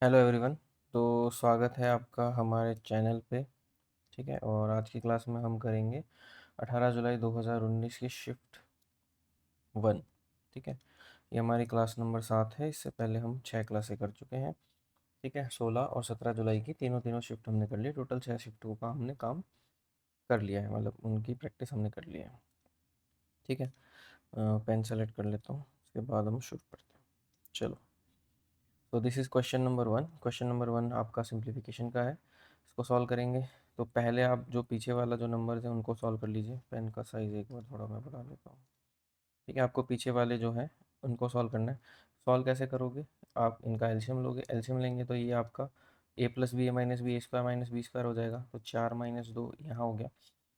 Hello everyone. तो स्वागत है आपका हमारे चैनल पे। ठीक है, और आज की क्लास में हम करेंगे 18 जुलाई 2019 की शिफ्ट 1। ठीक है, ये हमारी क्लास नंबर 7 है। इससे पहले हम 6 क्लासें कर चुके हैं। ठीक है, 16 और 17 जुलाई की तीनों तीनों शिफ्ट हमने कर ली। टोटल 6 शिफ्टों का हमने काम कर लिया है, मतलब उनकी प्रैक्टिस हमने कर ली है। ठीक है, पेन सेलेक्ट कर लेता हूँ, उसके बाद हम शुरू करते हैं। चलो, तो this is question number 1। Question number 1 आपका सिंप्लीफिकेशन का है। इसको सॉल्व करेंगे। तो पहले आप जो पीछे वाला जो नंबर है उनको सॉल्व कर लीजिए। पेन का साइज़ एक बार थोड़ा मैं बढ़ा लेता हूँ। ठीक है, आपको पीछे वाले जो है उनको सॉल्व करना है। सॉल्व कैसे करोगे? आप इनका एल्शियम लोगे। एल्शियम लेंगे तो ये आपका ए प्लस बी ए माइनस बी ए स्क्वायर माइनस बी स्क्वायर हो जाएगा। तो 4 - 2 यहाँ हो गया।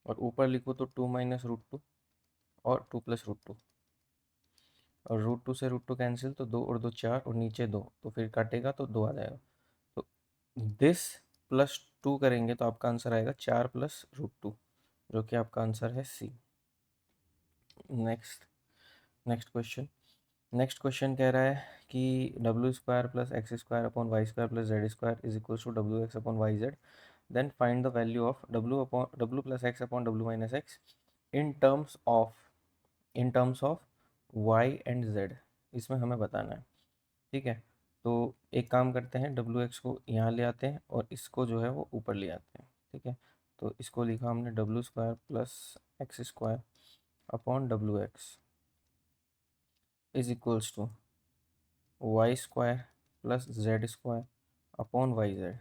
और ऊपर लिखो तो 2 - √2 और 2 + √2। और √2 से √2 कैंसिल, तो 2 और 2 4, और नीचे 2, तो फिर काटेगा तो 2 आ जाएगा। तो दिस +2 करेंगे तो आपका आंसर आएगा 4 + √2, जो कि आपका आंसर है C. Next next question. Next question कह रहा है कि w² + x² + z² = wx/y/z। Then find the value of w+x/w - x in terms of y and z। इसमें हमें बताना है। ठीक है, तो एक काम करते हैं, डब्ल्यू एक्स को यहाँ ले आते हैं और इसको जो है वो ऊपर ले आते हैं। ठीक है, तो इसको लिखा हमने w² + x² / w x y² + z² /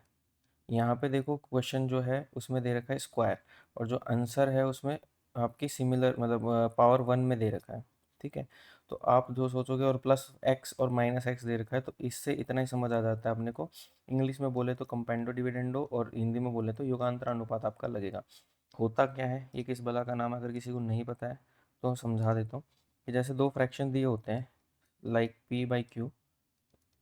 यहाँ पे देखो, क्वेश्चन जो है उसमें दे रखा है स्क्वायर, और जो आंसर है उसमें आपकी सिमिलर मतलब पावर 1 में दे रखा है। ठीक है, तो आप जो सोचोगे, और प्लस एक्स और माइनस एक्स दे रखा है, तो इससे इतना ही समझ आ जाता है अपने को। इंग्लिश में बोले तो कंपेंडो डिविडेंडो, और हिंदी में बोले तो युगांतर अनुपात आपका लगेगा। होता क्या है, ये किस बला का नाम है, अगर किसी को नहीं पता है तो समझा देता हूँ। कि जैसे दो फ्रैक्शन दिए होते हैं, लाइक p/q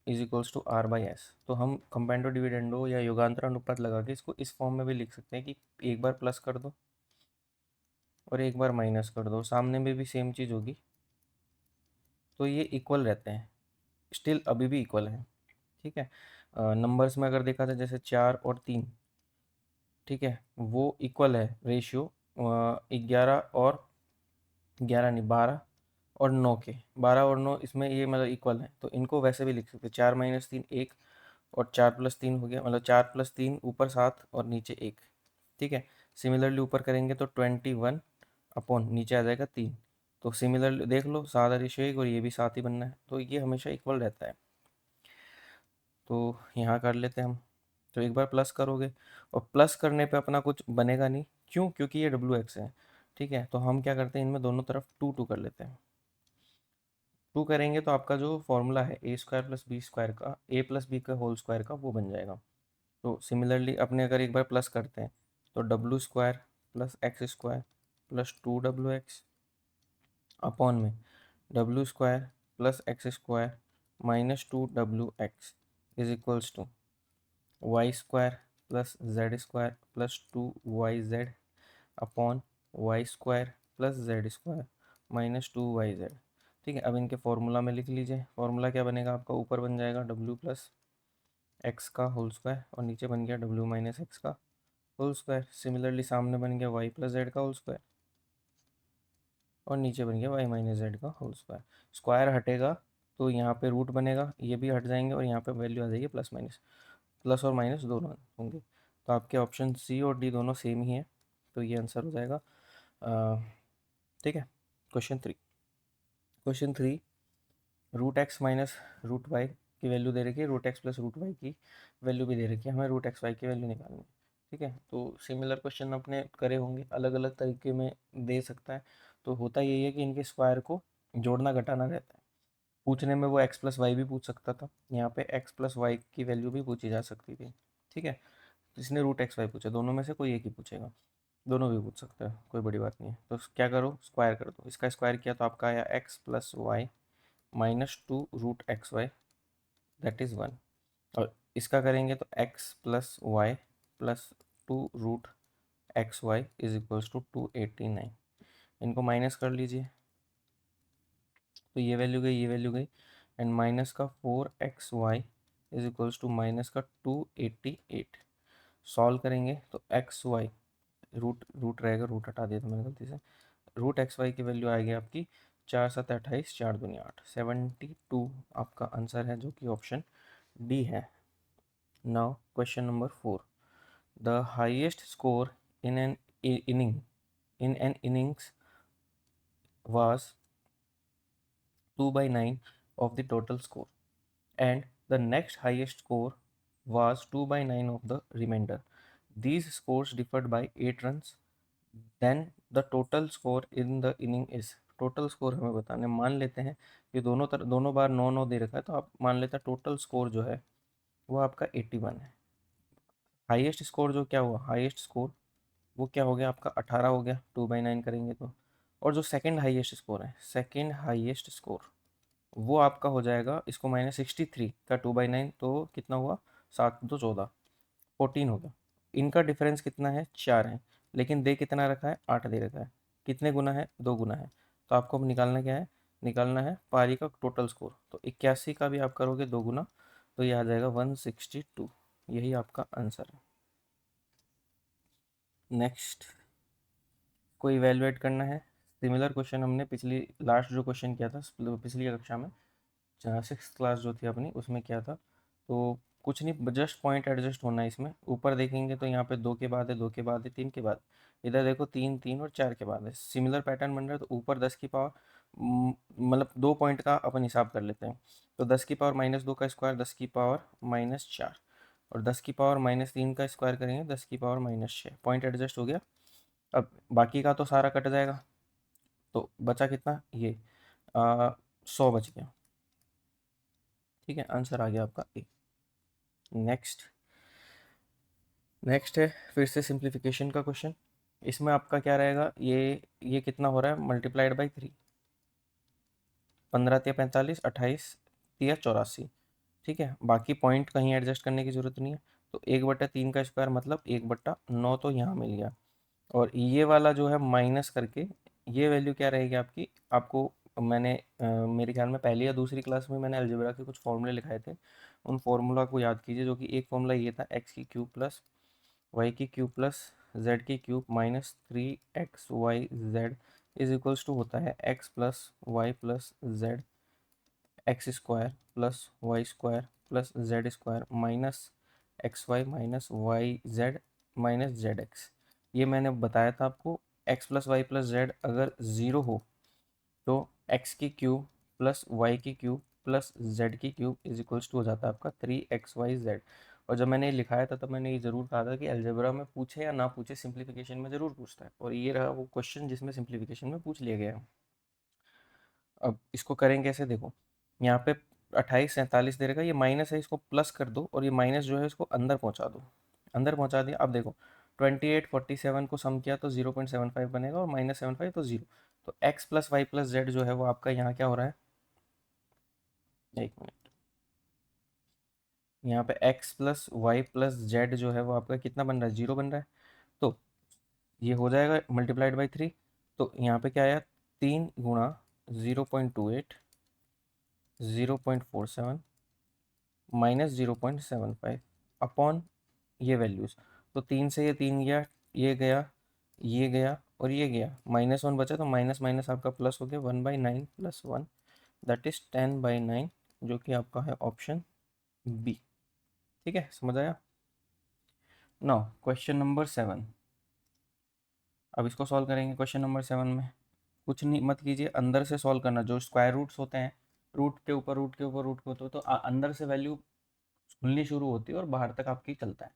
= r/s, तो हम कंपेंडो डिविडेंडो या युगांतर अनुपात लगा के इसको इस फॉर्म में भी लिख सकते हैं कि एक बार प्लस कर दो और एक बार माइनस कर दो, सामने में भी सेम चीज़ होगी, तो ये इक्वल रहते हैं। स्टिल अभी भी इक्वल है। ठीक है, नंबर्स में अगर देखा जाए, जैसे 4 और 3, ठीक है, वो इक्वल है रेशियो 11 नहीं, 12 और 9 के। 12 और 9 इसमें ये मतलब इक्वल है, तो इनको वैसे भी लिख सकते हैं। 4 - 3 1, और 4 + 3 हो गया, मतलब 4 + 3 ऊपर 7 और नीचे 1। ठीक है, सिमिलरली ऊपर करेंगे तो 21 अपॉन नीचे आ जाएगा 3। तो सिमिलरली देख लो, 7 रेशियो 1, और ये भी 7 ही बनना है, तो ये हमेशा इक्वल रहता है। तो यहाँ कर लेते हैं हम। तो एक बार प्लस करोगे, और प्लस करने पे अपना कुछ बनेगा नहीं। क्यों? क्योंकि ये डब्ल्यू एक्स है। ठीक है, तो हम क्या करते हैं, इनमें दोनों तरफ 2 कर लेते हैं। 2 करेंगे तो आपका जो फॉर्मूला है a² + b² का, a + b² का, वो बन जाएगा। तो सिमिलरली अपने अगर एक बार प्लस करते हैं, तो w² + x² + 2wx अपॉन में w² + x² - 2wx is equals to y² + z² + 2yz upon y² + z² - 2yz। ठीक है, अब इनके फॉर्मूला में लिख लीजिए। फॉर्मूला क्या बनेगा आपका? ऊपर बन जाएगा w+x² और नीचे बन गया w - x²। सिमिलरली सामने बन गया y + z² और नीचे बन गया y - z²। स्क्वायर हटेगा तो यहाँ पे रूट बनेगा, ये भी हट जाएंगे, और यहाँ पे वैल्यू आ जाएगी प्लस माइनस। प्लस और माइनस दोनों होंगे, तो आपके ऑप्शन सी और डी दोनों सेम ही हैं, तो ये आंसर हो जाएगा। ठीक है, क्वेश्चन 3। √x - √y की वैल्यू दे रखी है, √x + √y की वैल्यू भी दे रखी है, हमें √xy की वैल्यू निकालनी है। ठीक है, तो सिमिलर क्वेश्चन अपने करे होंगे, अलग अलग तरीके में दे सकता है। तो होता यही है कि इनके स्क्वायर को जोड़ना घटाना रहता है। पूछने में वो x + y भी पूछ सकता था, यहाँ पे x + y की वैल्यू भी पूछी जा सकती थी। ठीक है, इसने √xy पूछा, दोनों में से कोई एक ही पूछेगा, दोनों भी पूछ सकता है, कोई बड़ी बात नहीं है। तो क्या करो, स्क्वायर कर दो। इसका स्क्वायर किया तो आपका आया x + y - 2 √xy, that is 1। और इसका करेंगे तो x + y + 2 √xy is equals to 289। इनको माइनस कर लीजिए, तो ये वैल्यू गई, ये वैल्यू गई, एंड माइनस का 4xy is equals to minus का 288। सॉल्व करेंगे तो एक्स वाई, रूट रूट रहेगा, रूट हटा दिया था मैंने गलती से, रूट एक्स वाई की वैल्यू आएगी आपकी 4 7 28, 4 दूनी 8, 72 आपका आंसर है, जो कि ऑप्शन डी है। Now question number 4, the highest score in an innings was 2/9 of the total score, and the next highest score was 2/9 of the remainder. These scores differed by 8 runs. Then the total score in the inning is, total score हमें बताने, मान लेते हैं कि दोनों बार 9 9 दे रखा है, तो आप मान लेते हैं टोटल स्कोर जो है वो आपका 81 है। हाईएस्ट स्कोर जो क्या हुआ, हाईएस्ट स्कोर वो क्या हो गया आपका 18 हो गया, 2/9 करेंगे तो। और जो सेकंड हाईएस्ट स्कोर है, सेकंड हाईएस्ट स्कोर वो आपका हो जाएगा, इसको -63 का 2/9 तो कितना हुआ, 7 2 14, 14 हो गया। इनका डिफरेंस कितना है, 4 है, लेकिन दे कितना रखा है, 8 दे रखा है। कितने गुना है, 2 गुना है। तो आपको अब निकालना क्या है, निकालना है पारी का टोटल स्कोर। तो 81 का भी आप करोगे 2 गुना, तो ये आ जाएगा 162। यही आपका आंसर है। नेक्स्ट को इवेलुएट करना है। सिमिलर क्वेश्चन हमने पिछली लास्ट जो क्वेश्चन किया था पिछली कक्षा में, 6th क्लास जो थी अपनी, उसमें किया था। तो कुछ नहीं, जस्ट पॉइंट एडजस्ट होना है इसमें। ऊपर देखेंगे तो यहाँ पे 2 के बाद है, 2 के बाद है, 3 के बाद, इधर देखो 3 3 और 4 के बाद है। सिमिलर पैटर्न बन रहा है, तो ऊपर 10 की पावर, मतलब 2 पॉइंट का अपन हिसाब कर लेते हैं। तो 10 की पावर -2 का स्क्वायर 10 की पावर -4, और 10 की पावर -3 का स्क्वायर करेंगे 10 की पावर -6। पॉइंट एडजस्ट हो गया। अब बाकी का तो सारा कट जाएगा, तो बचा कितना, ये 100 बच गया। ठीक है, आंसर आ गया आपका ए। नेक्स्ट नेक्स्ट है फिर से सिंप्लीफिकेशन का क्वेश्चन। इसमें आपका क्या रहेगा, ये कितना हो रहा है, मल्टीप्लाइड बाई 3, 15 × 45, 28 × 84। ठीक है, बाकी पॉइंट कहीं एडजस्ट करने की जरूरत नहीं है। तो 1/3 का स्क्वायर मतलब 1/9 तो यहाँ मिल गया। और ये वाला जो है माइनस करके ये वैल्यू क्या रहेगी आपकी, आपको मैंने मेरे ख्याल में पहली या दूसरी क्लास में मैंने अलजेब्रा के कुछ फॉर्मूले लिखाए थे, उन फॉर्मूला को याद कीजिए। जो कि एक फॉर्मूला ये था, x³ plus y³ plus z³ minus 3xyz is equals to होता है x plus y plus z x square plus y square plus z square minus x y minus y z minus z x. ये मैंने बताया था आपको, x plus y plus z अगर zero हो तो x³ plus y³ plus z³ is equals to हो जाता है आपका 3xyz। और जब मैंने ये लिखाया था तब मैंने ये ज़रूर कहा था कि अलजेब्रा में पूछे या ना पूछे, सिंप्लीफिकेशन में ज़रूर पूछता है। और ये रहा वो क्वेश्चन जिसमें सिंप्लीफिकेशन में पूछ लिया गया है। अब इसको करेंगे कैसे, देखो यहाँ पे 28 47 दे रखा है, ये माइनस है, इसको प्लस कर दो, और ये माइनस जो है इसको अंदर पहुँचा दो। अंदर पहुँचा दिया। अब देखो 28 47 को सम किया तो 0.75 बनेगा, और -75 तो 0। तो x plus y plus z जो है वो आपका यहाँ क्या हो रहा है, एक मिनट, यहाँ पे x plus y plus z जो है वो आपका कितना बन रहा है, 0 बन रहा है। तो ये हो जाएगा मल्टीप्लाइड बाई 3। तो यहाँ पे क्या आया, 3 गुणा 0.28 0.47 माइनस 0.75 अपॉन ये वैल्यूज़। तो 3 से ये 3 गया, ये गया, ये गया और ये गया, -1 बचा, तो माइनस माइनस आपका प्लस हो गया, 1/9 प्लस 1 दैट इज 10/9, जो कि आपका है ऑप्शन बी। ठीक है, समझ आया। नाउ क्वेश्चन नंबर 7, अब इसको सॉल्व करेंगे। क्वेश्चन नंबर 7 में कुछ नहीं मत कीजिए, अंदर से सॉल्व करना। जो स्क्वायर रूट्स होते हैं, रूट के ऊपर रूट के ऊपर रूट के ऊपर, तो अंदर से वैल्यू खुलनी शुरू होती है और बाहर तक आपकी चलता है।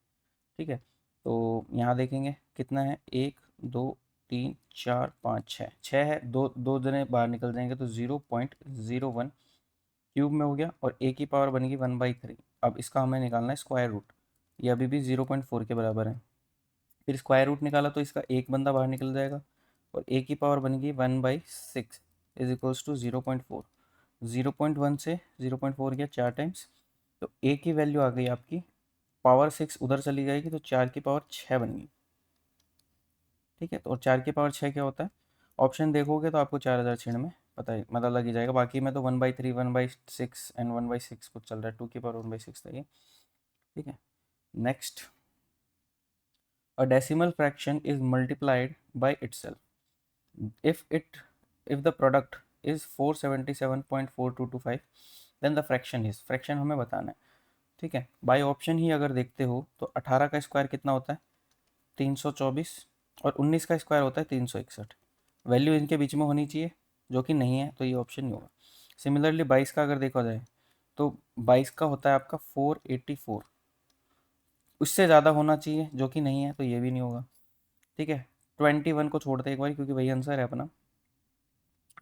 ठीक है, तो यहाँ देखेंगे कितना है, 1 2 3 4 5 6, 6 है, दो दो जने बाहर निकल जाएंगे, तो 0.01 क्यूब में हो गया, और a की पावर बनेगी 1/3। अब इसका हमें निकालना है स्क्वायर रूट, ये अभी भी 0.4 के बराबर है। फिर स्क्वायर रूट निकाला तो इसका एक बंदा बाहर निकल जाएगा, और a की पावर बनेगी 1/6 इज इक्वल्स टू 0.4। 0.1 से 0.4 गया 4 टाइम्स, तो a की वैल्यू आ गई आपकी, पावर 6 उधर चली जाएगी, तो 4 की पावर 6 बन गई। ठीक है, तो और 4 की पावर 6 क्या होता है, ऑप्शन देखोगे तो आपको 4096 पता है, मतलब लग ही जाएगा। बाकी में तो 1/3, 1/6 एंड 1/6 कुछ चल रहा है, 2 की पावर 1/6 था ये, ठीक है। Next, a decimal fraction is multiplied by itself if the product is 477.4225, then the fraction is, fraction हमें बताना है, ठीक है। बाय ऑप्शन ही अगर देखते हो तो 18 का स्क्वायर कितना होता है, 324, और 19 का स्क्वायर होता है 361। वैल्यू इनके बीच में होनी चाहिए, जो कि नहीं है, तो ये ऑप्शन नहीं होगा। सिमिलरली 22 का अगर देखा जाए तो 22 का होता है आपका 484, उससे ज़्यादा होना चाहिए, जो कि नहीं है, तो ये भी नहीं होगा, ठीक है। 21 को छोड़ते हैं एक बार, क्योंकि वही आंसर है अपना।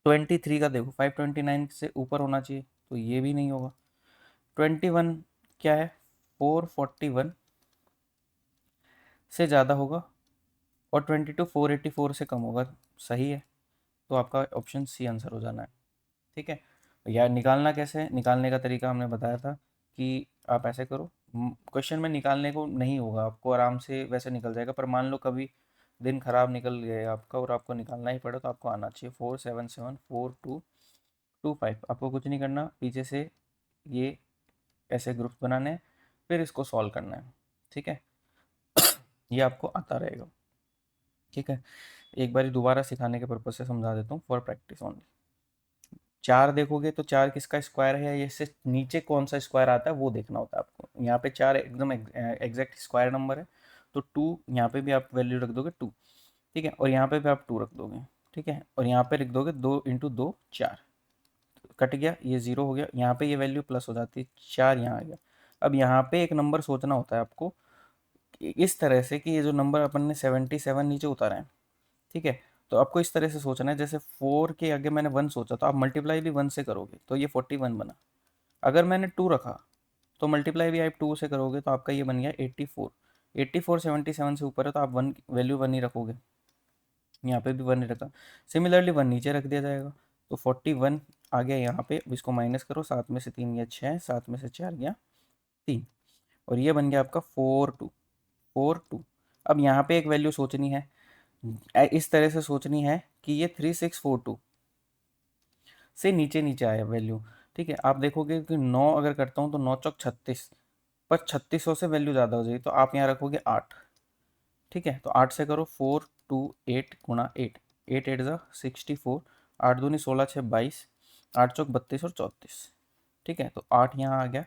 23 का देखो, 529 से ऊपर होना चाहिए, तो ये भी नहीं होगा। 21 क्या है, 441 से ज़्यादा होगा, और 22 484 से कम होगा, सही है। तो आपका ऑप्शन सी आंसर हो जाना है, ठीक है। यार निकालना कैसे है, निकालने का तरीका हमने बताया था कि आप ऐसे करो, क्वेश्चन में निकालने को नहीं होगा, आपको आराम से वैसे निकल जाएगा, पर मान लो कभी दिन खराब निकल गया आपका और आपको निकालना ही पड़ा, तो आपको आना चाहिए 4774225। आपको कुछ नहीं करना, पीछे से ये ऐसे ग्रुप्स बनाने हैं, फिर इसको सॉल्व करना है, ठीक है। ये आपको आता रहेगा, ठीक है। एक बार दोबारा सिखाने के पर्पज से समझा देता हूँ, फॉर प्रैक्टिस ओनली। 4 देखोगे तो 4 किसका स्क्वायर है, या इससे नीचे कौन सा स्क्वायर आता है वो देखना होता है आपको। यहाँ पे 4 एकदम एग्जैक्ट स्क्वायर नंबर है, तो 2 यहाँ पे भी आप वैल्यू रख दोगे 2, ठीक है, और यहाँ पे भी आप 2 रख दोगे, ठीक है, और यहाँ पे लिख दोगे 2 × 2 4, कट गया, ये 0 हो गया, यहाँ पे ये वैल्यू प्लस हो जाती है, 4 यहाँ आ गया। अब यहाँ पे एक नंबर सोचना होता है आपको इस तरह से कि ये जो नंबर अपन ने 77 नीचे उतारा है, ठीक है, तो आपको इस तरह से सोचना है, जैसे 4 के आगे मैंने 1 सोचा, तो आप मल्टीप्लाई भी 1 से करोगे तो ये 41 बना। अगर मैंने 2 रखा तो मल्टीप्लाई भी आप 2 से करोगे, तो आपका ये बन गया 84। 84 77 से ऊपर है, तो आप 1 वैल्यू 1 ही रखोगे, यहाँ पे भी 1 ही रखा। सिमिलरली 1 नीचे रख दिया जाएगा, तो 41 आ गया यहाँ पे। अब इसको माइनस करो, 7 में से 3 गया 6, 7 में से 4 गया 3, और ये बन गया आपका 42। अब यहाँ पे एक वैल्यू सोचनी है, इस तरह से सोचनी है कि ये 3642 से नीचे नीचे आया वैल्यू, ठीक है। आप देखोगे कि 9 अगर करता हूँ तो 9 चौक 36, पर 3600 से वैल्यू ज़्यादा हो जाएगी, तो आप यहाँ रखोगे 8, ठीक है। तो 8 से करो, 428 गुणा 8, 8 8 ज़ा 64, 8 दूनी 16 6 22, 8 चौक 32 और 34, ठीक है। तो 8 यहाँ आ गया,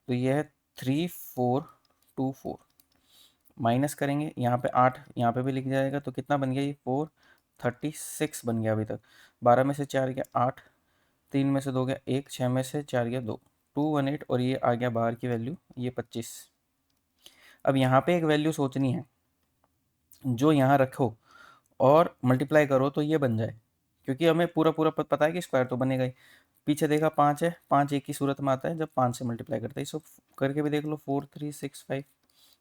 तो ये है 3424। माइनस करेंगे, यहाँ पे 8 यहाँ पे भी लिख जाएगा, तो कितना बन गया ये 436 बन गया अभी तक। 12 में से 4 गया 8, 3 में से 2 गया 1, 6 में से 4 गया 2, 218, और ये आ गया बाहर की वैल्यू, ये 25। अब यहाँ पे एक वैल्यू सोचनी है जो यहाँ रखो और मल्टीप्लाई करो तो ये बन जाए, क्योंकि हमें पूरा पूरा पता है कि स्क्वायर तो बनेगा ही। पीछे देखा 5 है, 5 एक की सूरत में आता है जब 5 से मल्टीप्लाई करते हैं, इसको करके भी देख लो, 4365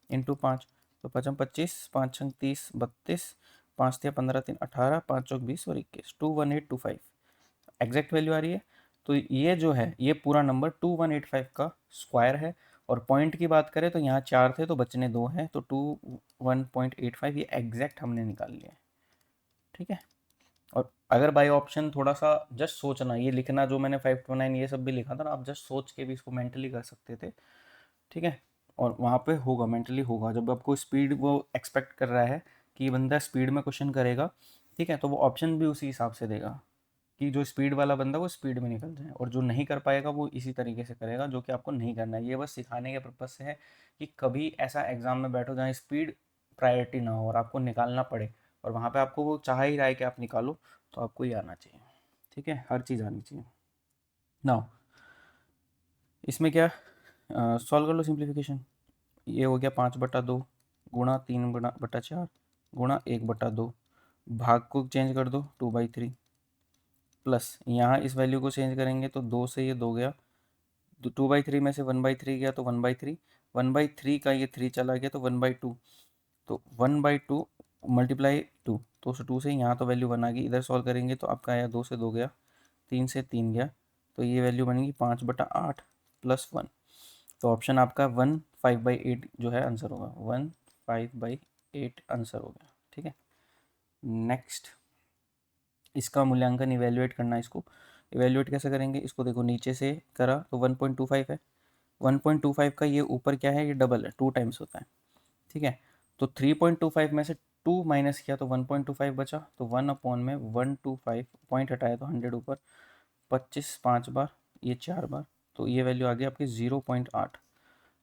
इंटू 5, तो 5 25, 5 छंग 30 32, 5 तिया 15 3 18, 5 चौक 20 और 21, 21825 एग्जैक्ट वैल्यू आ रही है। तो ये जो है ये पूरा नंबर 2185 का स्क्वायर है। और पॉइंट की बात करें तो यहाँ 4 थे तो बचने 2 हैं, तो 21.85 ये एग्जैक्ट हमने निकाल लिया है, ठीक है। और अगर बाय ऑप्शन थोड़ा सा जस्ट सोचना, ये लिखना जो मैंने 529 ये सब भी लिखा था ना, आप जस्ट सोच के भी इसको मेंटली कर सकते थे, ठीक है। और वहाँ पे होगा, मेंटली होगा, जब आपको स्पीड वो एक्सपेक्ट कर रहा है कि ये बंदा स्पीड में क्वेश्चन करेगा, ठीक है, तो वो ऑप्शन भी उसी हिसाब से देगा कि जो स्पीड वाला बंदा वो स्पीड में निकल जाए, और जो नहीं कर पाएगा वो इसी तरीके से करेगा, जो कि आपको नहीं करना है। ये बस सिखाने के पर्पज से है कि कभी ऐसा एग्जाम में बैठो जहाँ स्पीड प्रायोरिटी ना हो और आपको निकालना पड़े, और वहाँ पे आपको वो चाह ही रहा है कि आप निकालो, तो आपको ये आना चाहिए, ठीक है, हर चीज़ आनी चाहिए। नाउ इसमें क्या, सॉल्व कर लो सिंप्लीफिकेशन। ये हो गया 5/2 गुणा 3/4 गुणा 1/2, भाग को चेंज कर दो 2/3, प्लस यहाँ इस वैल्यू को चेंज करेंगे तो 2 से ये 2 गया, 2/3 में से 1/3 गया तो 1/3, 1/3 का ये 3 चला गया तो 1/2, तो 1/2 मल्टीप्लाई 2, तो 2 से यहाँ तो वैल्यू 1 आ गई, इधर सॉल्व करेंगे तो आपका आया 2 से 2 गया, 3 से 3 गया, तो ये वैल्यू बनेगी 5/8 प्लस 1। तो ऑप्शन आपका 1/5/8 जो है आंसर होगा, 1/5/8 आंसर हो गया, ठीक है। नेक्स्ट, इसका मूल्यांकन इवेल्युएट करना है इसको, इवेल्यूएट कैसे करेंगे, इसको देखो नीचे से करा तो 1.25 है, 1.25 का ये ऊपर क्या है, ये डबल है, 2 टाइम्स होता है, ठीक है। तो 3.25 में से 2 माइनस किया तो 1.25 बचा, तो 1 में 125 पॉइंट हटाया तो 100 ऊपर, 25 5 बार, ये 4 बार, तो ये वैल्यू आ गई आपकी 0.8।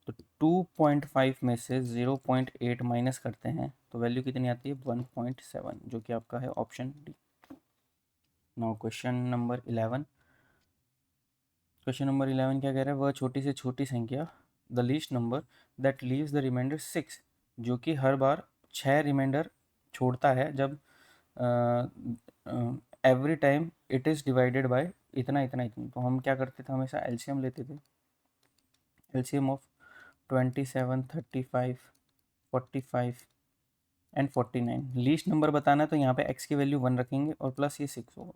तो 2.5 में से 0.8 माइनस करते हैं तो वैल्यू कितनी आती है, 1.7, जो कि आपका है option D. Now question number 11। Question number 11 क्या कह रहा है, वह छोटी से छोटी संख्या the least number that leaves the remainder 6, जो कि हर बार 6 रिमाइंडर छोड़ता है जब every time it is divided by इतना इतना इतना। तो हम क्या करते थे, हमेशा एलसीएम लेते थे, LCM of 27, 35, 45 and 49। Least number बताना है तो यहाँ पे x की वैल्यू 1 रखेंगे और प्लस ये 6 होगा,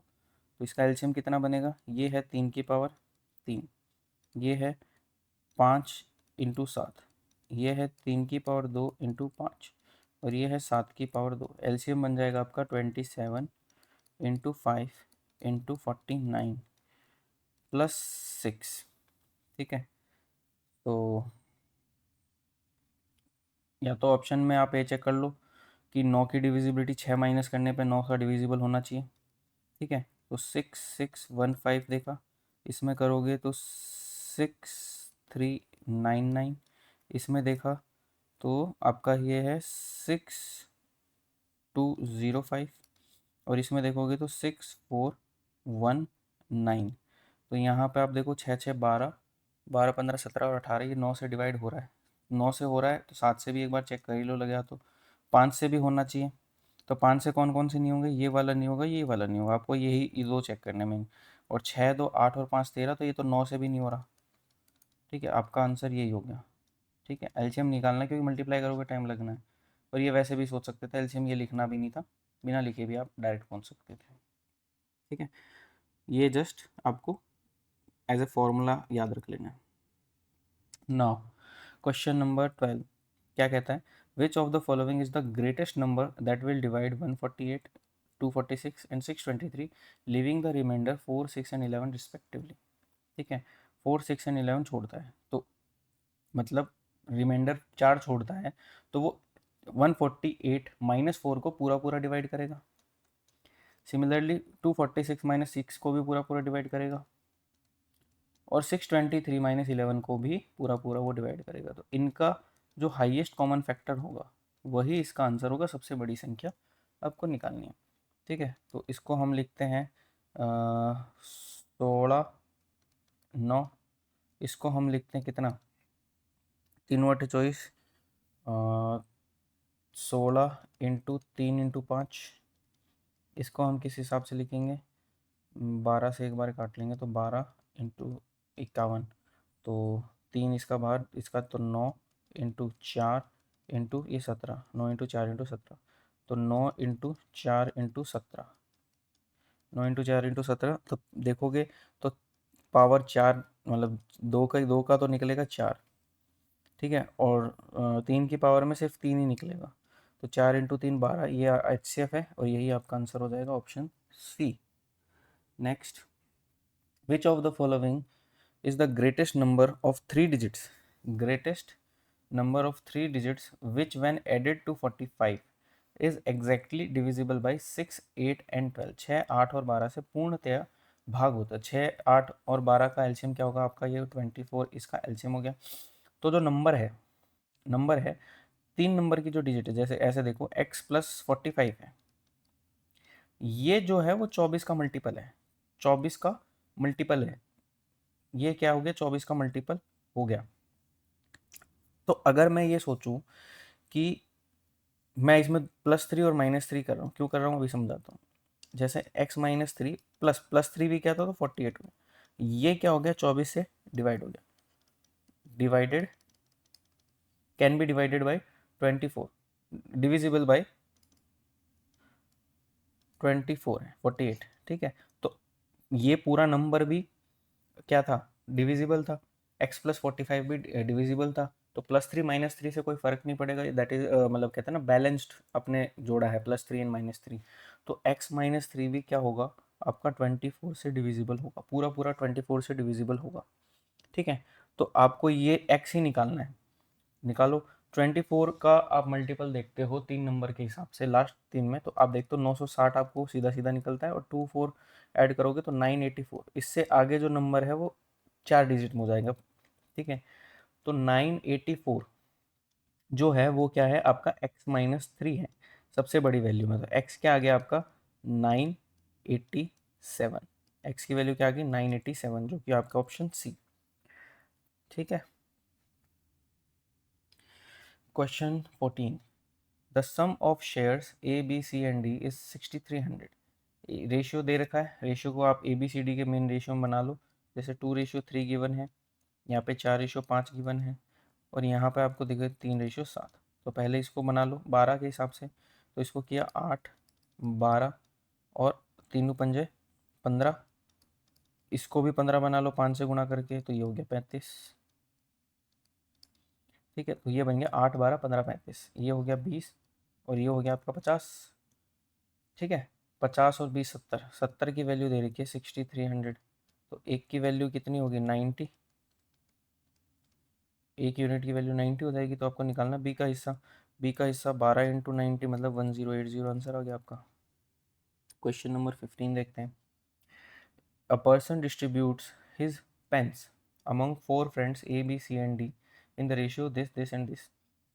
तो इसका एलसीएम कितना बनेगा, ये है 3 की पावर 3, ये है 5 इंटू 7, ये है 3 की पावर 2 इंटू 5, और ये है 7 की पावर 2। एलसीएम बन जाएगा आपका 27 इंटू 5 इंटू 49 प्लस 6, ठीक है। तो या तो ऑप्शन में आप ये चेक कर लो कि 9 की डिविजिबिलिटी 6 माइनस करने पे 9 का डिविजिबल होना चाहिए, ठीक है। तो 6615 देखा, इसमें करोगे तो 6399, इसमें देखा तो आपका ये है 6205, और इसमें देखोगे तो 6419। तो यहाँ पे आप देखो 6 6 12, 12 15 17 और 18, ये 9 से डिवाइड हो रहा है, 9 से हो रहा है तो 7 से भी एक बार चेक कर ही लो लगे तो 5 से भी होना चाहिए। तो 5 से कौन कौन से नहीं होंगे, ये वाला नहीं होगा, ये वाला नहीं होगा, आपको यही ये दो चेक करने में। और 6 2 8 और 5 13, तो ये तो 9 से भी नहीं हो रहा, ठीक है। आपका आंसर यही हो गया, ठीक है। एलसीएम निकालना है क्योंकि मल्टीप्लाई करोगे टाइम लगना है, और ये वैसे भी सोच सकते थे एलसीएम ये लिखना भी नहीं था, बिना लिखे भी आप डायरेक्ट पहुंच सकते थे, ठीक है। ये जस्ट आपको एज ए फॉर्मूला याद रख लेना है। नाउ क्वेश्चन नंबर 12 क्या कहता है, which of the following is the greatest number that will divide 148, 246 and 623, leaving the remainder 4 6 and 11 respectively, ठीक है। 4 6 एंड 11 छोड़ता है, तो मतलब रिमाइंडर 4 छोड़ता है, तो वो 148 माइनस 4 को पूरा पूरा डिवाइड करेगा। सिमिलरली 246 माइनस 6 को भी पूरा पूरा डिवाइड करेगा, और 623 माइनस 11 को भी पूरा पूरा वो डिवाइड करेगा। तो इनका जो हाईएस्ट कॉमन फैक्टर होगा वही इसका आंसर होगा, सबसे बड़ी संख्या आपको निकालनी है, ठीक है। तो इसको हम लिखते हैं 16 9, इसको हम लिखते हैं कितना, 3 × 24, 16 इंटू 3 × 5, इसको हम किस हिसाब से लिखेंगे, 12 से एक बार काट लेंगे तो 12 × 51, तो 3 इसका बाहर, इसका तो 9 इंटू 4 इंटू ये 17, 9 इंटू 4 इंटू 17, तो 9 इंटू 4 इंटू 17, 9 इंटू 4 इंटू 17, तो देखोगे तो पावर 4, मतलब दो का तो निकलेगा 4, ठीक है। और 3 की पावर में सिर्फ 3 ही निकलेगा, तो 4 इंटू 3 12, ये HCF है, और यही आपका आंसर हो जाएगा option C. Next, which of the following is the greatest number of 3 digits, greatest number of 3 digits which when added to 45 is exactly divisible by 6 8 and 12। 6 8 और 12 से पूर्णतया भाग होता है, 6 8 और 12 का एलसीएम क्या होगा आपका, ये 24, इसका एलसीएम हो गया। तो जो नंबर है 3 नंबर की जो डिजिट है, जैसे ऐसे देखो x प्लस 45 है, ये जो है वो 24 का मल्टीपल है, 24 का मल्टीपल है, ये क्या हो गया, 24 का मल्टीपल हो गया। तो अगर मैं ये सोचूं कि मैं इसमें +3 और -3 कर रहा हूँ, क्यों कर रहा हूँ अभी समझाता हूँ। जैसे x -3 प्लस 3 भी क्या था, तो 48 हो गया, ये क्या हो गया, 24 से डिवाइड हो गया, divided can be divided by 24, divisible by 24 है 48, ठीक है। तो ये पूरा नंबर भी क्या था, डिविजिबल था, x प्लस 45 भी डिविजिबल था, तो +3 -3 से कोई फर्क नहीं पड़ेगा, दैट इज मतलब कहते हैं ना बैलेंस्ड, अपने जोड़ा है +3 एंड -3, तो x -3 भी क्या होगा, आपका 24 से डिविजिबल होगा, पूरा पूरा 24 से डिविजिबल होगा। ठीक है, तो आपको ये x ही निकालना है, निकालो। 24 का आप मल्टीपल देखते हो 3 नंबर के हिसाब से, लास्ट 3 में, तो आप देखते हो 960 आपको सीधा सीधा निकलता है, और 24 ऐड करोगे तो 984। इससे आगे जो नंबर है वो 4 डिजिट में हो जाएगा। ठीक है, तो 984 जो है वो क्या है आपका x-3 है, सबसे बड़ी वैल्यू में। तो x क्या आ गया आपका 987, x की वैल्यू क्या आ गई 987, जो कि आपका ऑप्शन सी। ठीक है, question 14, the sum of shares A B C and D is 6300। Ratio दे रखा है, रेशियो को आप ए बी सी डी के मेन रेशियो में बना लो। जैसे 2:3 गिवन है, यहाँ पे 4:5 गिवन है, और यहाँ पे आपको दिखे 3:7। तो पहले इसको बना लो 12 के हिसाब से, तो इसको किया 8, 12 और 3×5 = 15। इसको भी 15 बना लो 5 से गुणा करके, तो ये हो गया 35। ठीक है, तो ये बन गया 8, 12, 15, 35, ये हो गया 20, और ये हो गया आपका 50। ठीक है, 50 और 20 70, 70 की वैल्यू दे रखी है 6300, तो एक की वैल्यू कितनी होगी 90, एक यूनिट की वैल्यू 90 हो जाएगी। तो आपको निकालना बी का हिस्सा, बी का हिस्सा 12 × 90 मतलब 1080, आंसर आ गया आपका। क्वेश्चन नंबर 15 देखते हैं, a person distributes his pens among 4 friends A B C and D in the ratio this this and this.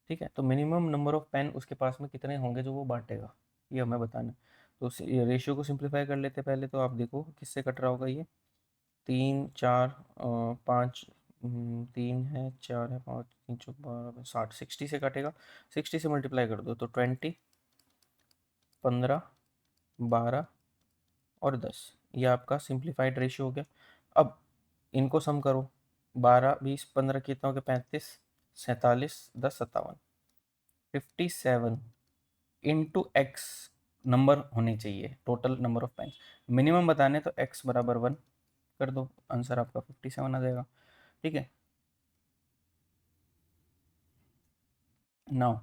ठीक है, तो मिनिमम नंबर ऑफ पेन उसके पास में कितने होंगे जो वो बांटेगा, ये हमें बताना है। तो रेशियो को सिंप्लीफाई कर लेते हैं पहले। तो आप देखो किससे कट रहा होगा ये, 3 4 5, 3 है, 4 है, 5 3 चौक 12 60, 60 से कटेगा। 60 से मल्टीप्लाई कर दो तो 20, 15, 12 और 10, ये आपका सिंप्लीफाइड रेशियो हो गया। अब इनको सम करो, 12 20 15 कितना हो गया 35, 47 10 57, 57 इंटू एक्स नंबर होने चाहिए, total number of pen. Minimum बताने तो x बराबर 1 कर दो, आंसर आपका 57 आ जाएगा। ठीक है, now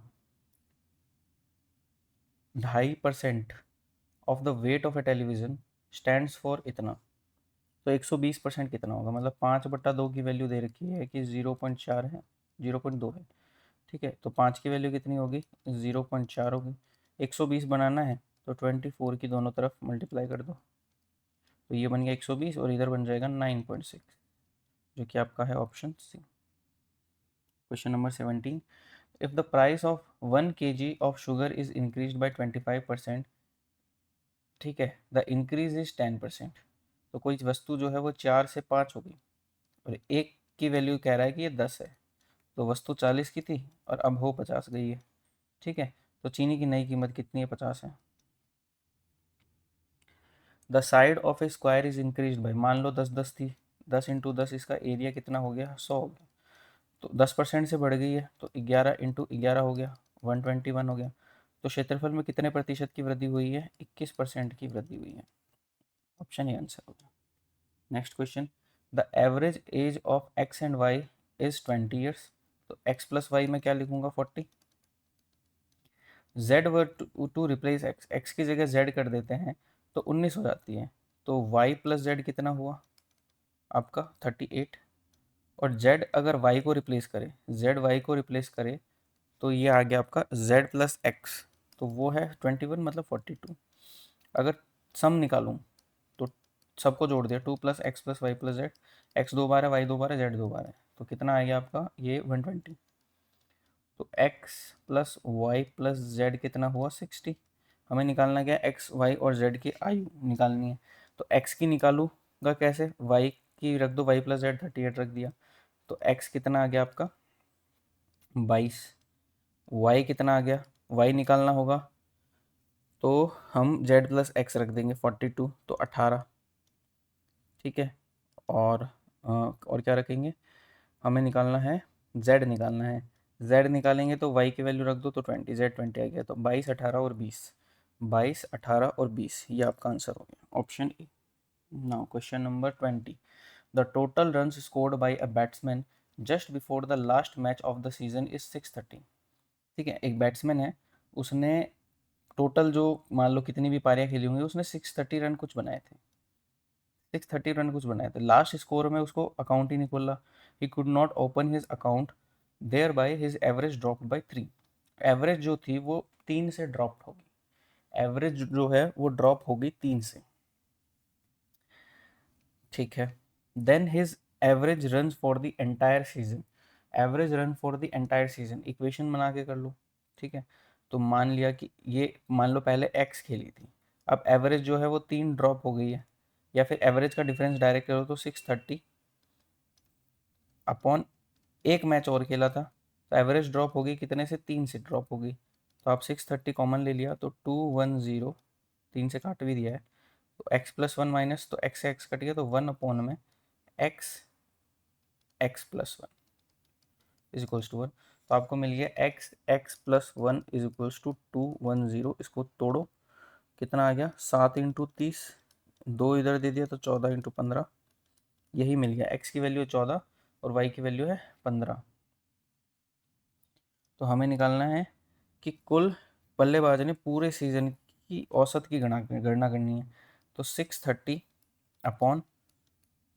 2.5% of the weight of A television stands for इतना। तो 120% कितना होगा, मतलब 5/2 की वैल्यू दे रखी है कि 0.4 है, 0.2 है। ठीक है, तो 5 की वैल्यू कितनी होगी 0.4 होगी। 120 बनाना है तो 24 की दोनों तरफ मल्टीप्लाई कर दो, तो ये बन गया 120, और इधर बन जाएगा 9.6, जो कि आपका है option C. Question number 17, if the price of 1 kg of sugar is increase by 25%, ठीक है, द इंक्रीज इज 10%। तो कोई वस्तु जो है वो 4 से 5 होगी, और एक की वैल्यू कह रहा है कि ये 10 है। तो वस्तु 40 की थी और अब हो 50 गई है। ठीक है, तो चीनी की नई कीमत कितनी है 50 है। The side of A square is increase by, मान लो 10 थी, 10 × 10 इसका एरिया कितना हो गया 100 हो गया। तो 10% से बढ़ गई है, तो 11 × 11 हो गया 121 हो गया। तो क्षेत्रफल में कितने प्रतिशत की वृद्धि हुई है 21% की वृद्धि हुई है, ऑप्शन ए आंसर हो गया। Next question, the average age of x and y is 20 years. तो एक्स प्लस वाई में क्या लिखूंगा 40, z were to replace x, x की जगह जेड कर देते हैं तो 19 हो जाती है। तो वाई प्लस जेड कितना हुआ आपका 38, और जेड अगर वाई को रिप्लेस करे, जेड वाई को रिप्लेस करे, तो ये आ गया आपका जेड प्लस एक्स, तो वो है 21 मतलब 42। अगर सम निकालूं तो सबको जोड़ दिया, 2 + x + y + z, एक्स 2 बार है, वाई 2 बार है, जेड 2 बार है, तो कितना आ गया आपका ये 120। तो x + y + z कितना हुआ 60। हमें निकालना क्या है x y और z की आयु निकालनी है। तो x की निकालूंगा कैसे, y की रख दो, y + z 38 रख दिया, तो x कितना आ गया आपका 22, y कितना आ गया, y निकालना होगा तो हम z + x रख देंगे 42, तो 18। ठीक है, और क्या रखेंगे, हमें निकालना है z निकालना है, z निकालेंगे तो y की वैल्यू रख दो तो 20, z 20 आ गया, तो 22 18 और 20, 22 18 और 20, ये आपका आंसर हो गया option A. Now question number 20, the total runs scored by a batsman just before the last match of the season is 630। ठीक है, एक बैट्समैन है, उसने टोटल जो मान लो कितनी भी पारियां खेली होंगी उसने 630 रन कुछ बनाए थे। 630 रन कुछ बनाया था, लास्ट स्कोर में उसको अकाउंट ही नहीं खोला, he could not open his account, thereby his average drop by 3। Average जो थी वो 3 से ड्रॉप होगी, एवरेज जो है वो ड्रॉप होगी 3 से, ठीक है। Then his average run for the entire season, average run for the entire season equation बना के कर लो, ठीक है। तो मान लिया कि ये, मान लो पहले एक्स खेली थी, अब एवरेज जो है वो 3 ड्रॉप हो गई है, या फिर एवरेज का डिफरेंस डायरेक्ट करो तो 630 अपॉन एक मैच और खेला था, तो एवरेज ड्रॉप होगी कितने से, 3 से ड्रॉप होगी। तो आप 630 कॉमन ले लिया तो 210, 3 से काट भी दिया है, तो एक्स प्लस वन माइनस, तो एक्स से एक्स कट गया तो 1 अपॉन में x x plus one is equals to 1। तो आपको मिल गया x x plus one is equals to 210। इसको तोड़ो, कितना आ गया, 7 × 30, 2 इधर दे दिया तो 14 × 15, यही मिल गया। एक्स की वैल्यू 14 और वाई की वैल्यू है 15। तो हमें निकालना है कि कुल बल्लेबाज ने पूरे सीजन की औसत की गणना करनी है। तो 630 अपॉन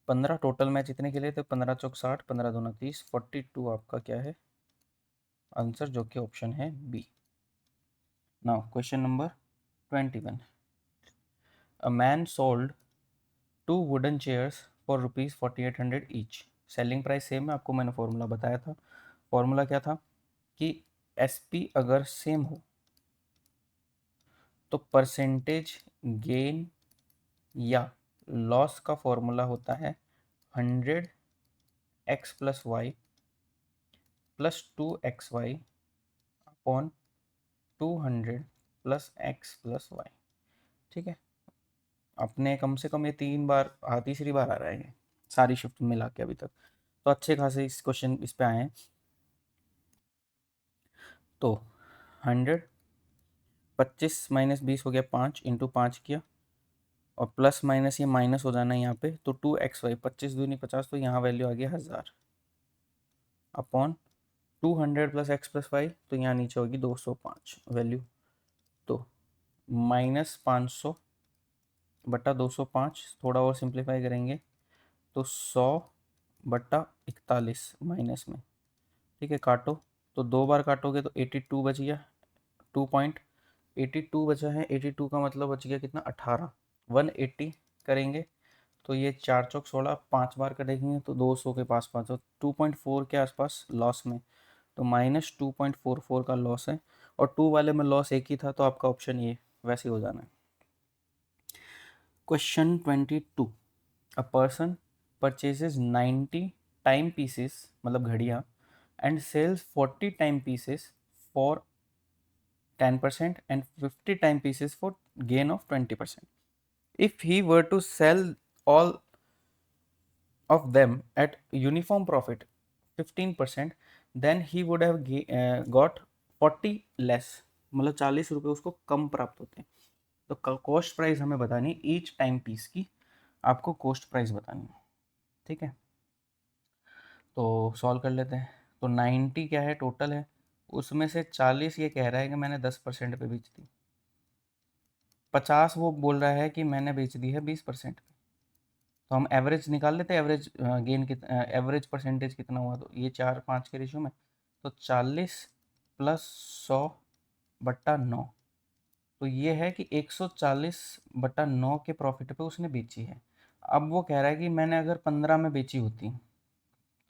15, टोटल मैच इतने के लिए थे, 15 चौक 60, 15 दूना 30, 42 आपका क्या है आंसर, जो कि ऑप्शन है B. Now question number 21। A man sold 2 wooden chairs for ₹4800 each. Selling price same है, आपको मैंने फॉर्मूला बताया था। फॉर्मूला क्या था कि एसपी अगर सेम हो तो परसेंटेज गेन या लॉस का फॉर्मूला होता है 100x plus y plus 2xy अपॉन 200 प्लस x प्लस वाई, ठीक है। अपने कम से कम ये 3 बार, तीसरी बार आ रहा है ये सारी शिफ्ट मिला के अभी तक, तो अच्छे खासे इस क्वेश्चन इस पे आए हैं। तो 100, 25 माइनस 20 हो गया 5, इंटू 5 किया, और प्लस माइनस ये माइनस हो जाना है यहाँ पे, तो 2xy, 25 दूनी 50, तो यहाँ वैल्यू आ गया 1000 upon 200 plus x plus y, तो यहाँ नीचे होगी 205 वैल्यू। तो -500 बटा 205, थोड़ा और सिंप्लीफाई करेंगे तो 100 बटा 41 माइनस में, ठीक है। काटो, तो 2 बार काटोगे तो 82 बच गया, 2.82 बचा है। 82 का मतलब बच गया कितना, 18। 180 करेंगे तो ये 4 चौक 16, 5 बार कटेंगे तो 200 के पास पास, तो 2.4 के आसपास लॉस में, तो -2.44 का लॉस है, और 2 वाले में लॉस एक ही था, तो आपका ऑप्शन ये वैसे हो जाना है। Question 22। A person purchases 90 time pieces, मतलब घड़ियाँ, and sells 40 time pieces for 10% and 50 time pieces for gain of 20%. If he were to sell all of them at uniform profit 15%, then he would have got 40 less, मतलब 40 रुपये उसको कम प्राप्त होते हैं। तो cost price हमें बतानी ईच टाइम पीस की, आपको कॉस्ट प्राइस बतानी है, ठीक है। तो सॉल्व कर लेते हैं। तो 90 क्या है, टोटल है, उसमें से 40 ये कह रहा है कि मैंने 10% पे बेच दी, 50 वो बोल रहा है कि मैंने बेच दी है 20% पे। तो हम एवरेज निकाल लेते हैं, एवरेज गेन एवरेज परसेंटेज कितना हुआ, तो ये 4-5 के रेशियो में, तो 40 प्लस 100 बट्टा 9, तो ये है कि 140 बट्टा 9 के प्रॉफिट पे उसने बेची है। अब वो कह रहा है कि मैंने अगर 15 में बेची होती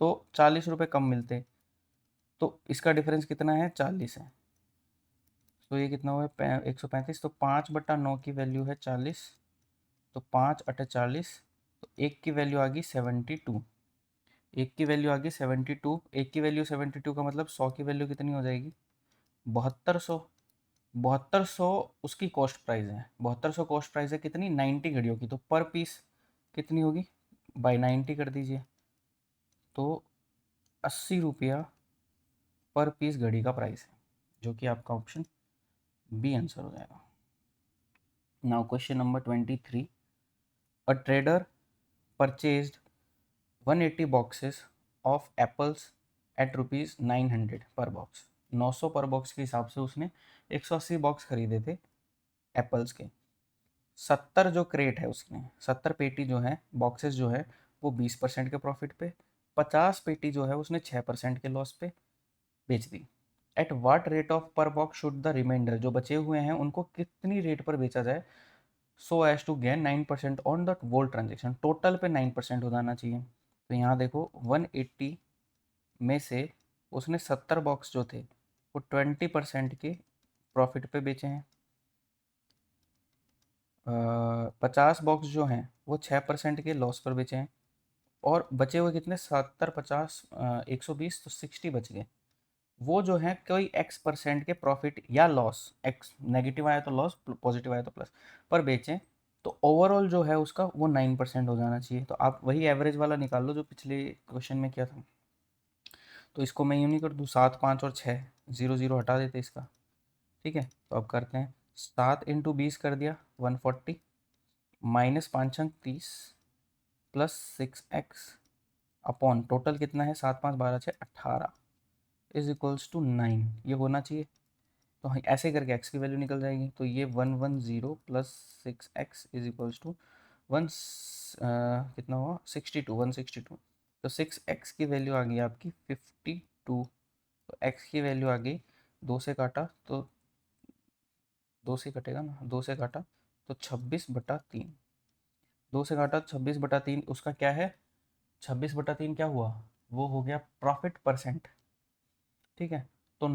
तो 40 रुपये कम मिलते, तो इसका डिफरेंस कितना है, 40 है। तो ये कितना हुआ, 135, तो 5/9 की वैल्यू है 40, तो 5×8 = 40, तो एक की वैल्यू आ गई 72, एक की वैल्यू आ गई 72, एक की वैल्यू 72 का मतलब 100 की वैल्यू कितनी हो जाएगी, 7200। 7200 उसकी कॉस्ट प्राइस है, 7200 कॉस्ट प्राइस है कितनी, 90 घड़ियों की, तो पर पीस कितनी होगी, बाई 90 कर दीजिए, तो 80 रुपया पर पीस घड़ी का प्राइस है, जो कि आपका ऑप्शन बी आंसर हो जाएगा। Now question number 23। A trader purchased 180 boxes of apples at ₹900 पर बॉक्स। 900 पर बॉक्स के हिसाब से उसने 180 बॉक्स खरीदे थे एप्पल्स के। 70 जो क्रेट है उसने 70 पेटी जो है बॉक्सेस जो है वो 20% के प्रॉफिट पे, 50 पेटी जो है उसने 6% के लॉस पे बेच दी। एट वाट रेट ऑफ पर बॉक्स शुड द रिमाइंडर, जो बचे हुए हैं उनको कितनी रेट पर बेचा जाए so as to gain 9% on the whole transaction, total पे 9% हो जाना चाहिए। तो यहाँ देखो 180 में से उसने 70 बॉक्स जो थे वो 20% के प्रॉफिट पे बेचे हैं, 50 बॉक्स जो हैं वो 6% के लॉस पर बेचे हैं, और बचे हुए कितने 70 50 120 तो 60 बच गए। वो जो है कोई x% के प्रॉफिट या लॉस, एक्स नेगेटिव आया तो लॉस पॉजिटिव आया तो प्लस पर बेचें, तो ओवरऑल जो है उसका वो 9% हो जाना चाहिए। तो आप वही एवरेज वाला निकाल लो जो पिछले क्वेश्चन में किया था। तो इसको मैं यूँ नहीं कर दूँ 7 5 और 6 0 0 हटा देते इसका। ठीक है, तो अब करते हैं 7 इंटू 20 कर दिया 140 माइनस 5 अंक 30 प्लस 6x अपॉन टोटल कितना है 7 5 12 6 18 इज इक्वल्स टू 9, ये होना चाहिए। तो हाँ, ऐसे करके x की वैल्यू निकल जाएगी। तो ये 110 plus 6x is equals to one कितना हुआ 62 162। तो 6x की वैल्यू आ गई आपकी 52। तो x की वैल्यू आ गई, 2 से काटा तो 2 से कटेगा ना, 2 से काटा तो 26/3, 2 से काटा 26/3 उसका क्या है 26/3 क्या हुआ वो हो गया प्रॉफिट परसेंट। ठीक है, तो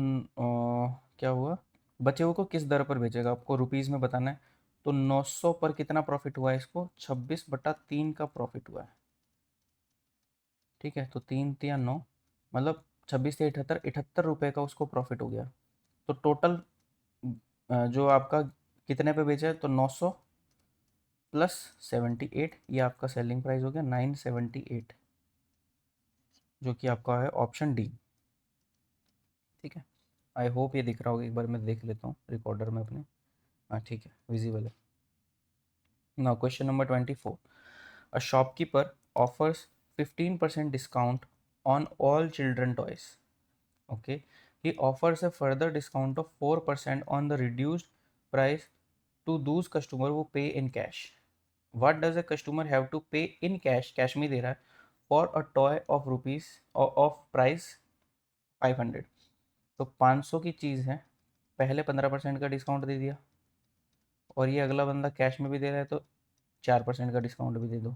क्या हुआ बचे हुए को किस दर पर बेचेगा आपको रुपीज़ में बताना है। तो 900 पर कितना प्रॉफिट हुआ है इसको 26/3 का प्रॉफिट हुआ है। ठीक है, तो 3 तिया 9 मतलब 26 तिया 78 78 रुपये का उसको प्रॉफिट हो गया। तो टोटल जो आपका कितने पे बेचा है तो 900 प्लस 78, ये आपका सेलिंग प्राइस हो गया 978, जो कि आपका है ऑप्शन डी। ठीक है, आई होप ये दिख रहा होगा, एक बार मैं देख लेता हूँ रिकॉर्डर में अपने। हाँ ठीक है, विजिबल है। Now question number 24, a shopkeeper offers 15% discount on all children toys. Okay, he offers a further discount of 4% on the reduced price to those customer who pay in cash. What does a customer have to pay in cash, cash में दे रहा है, for a toy of rupees of price 500। तो 500 की चीज़ है, पहले 15% का discount दे दिया, और ये अगला बंदा कैश में भी दे रहा है तो 4% का डिस्काउंट भी दे दो।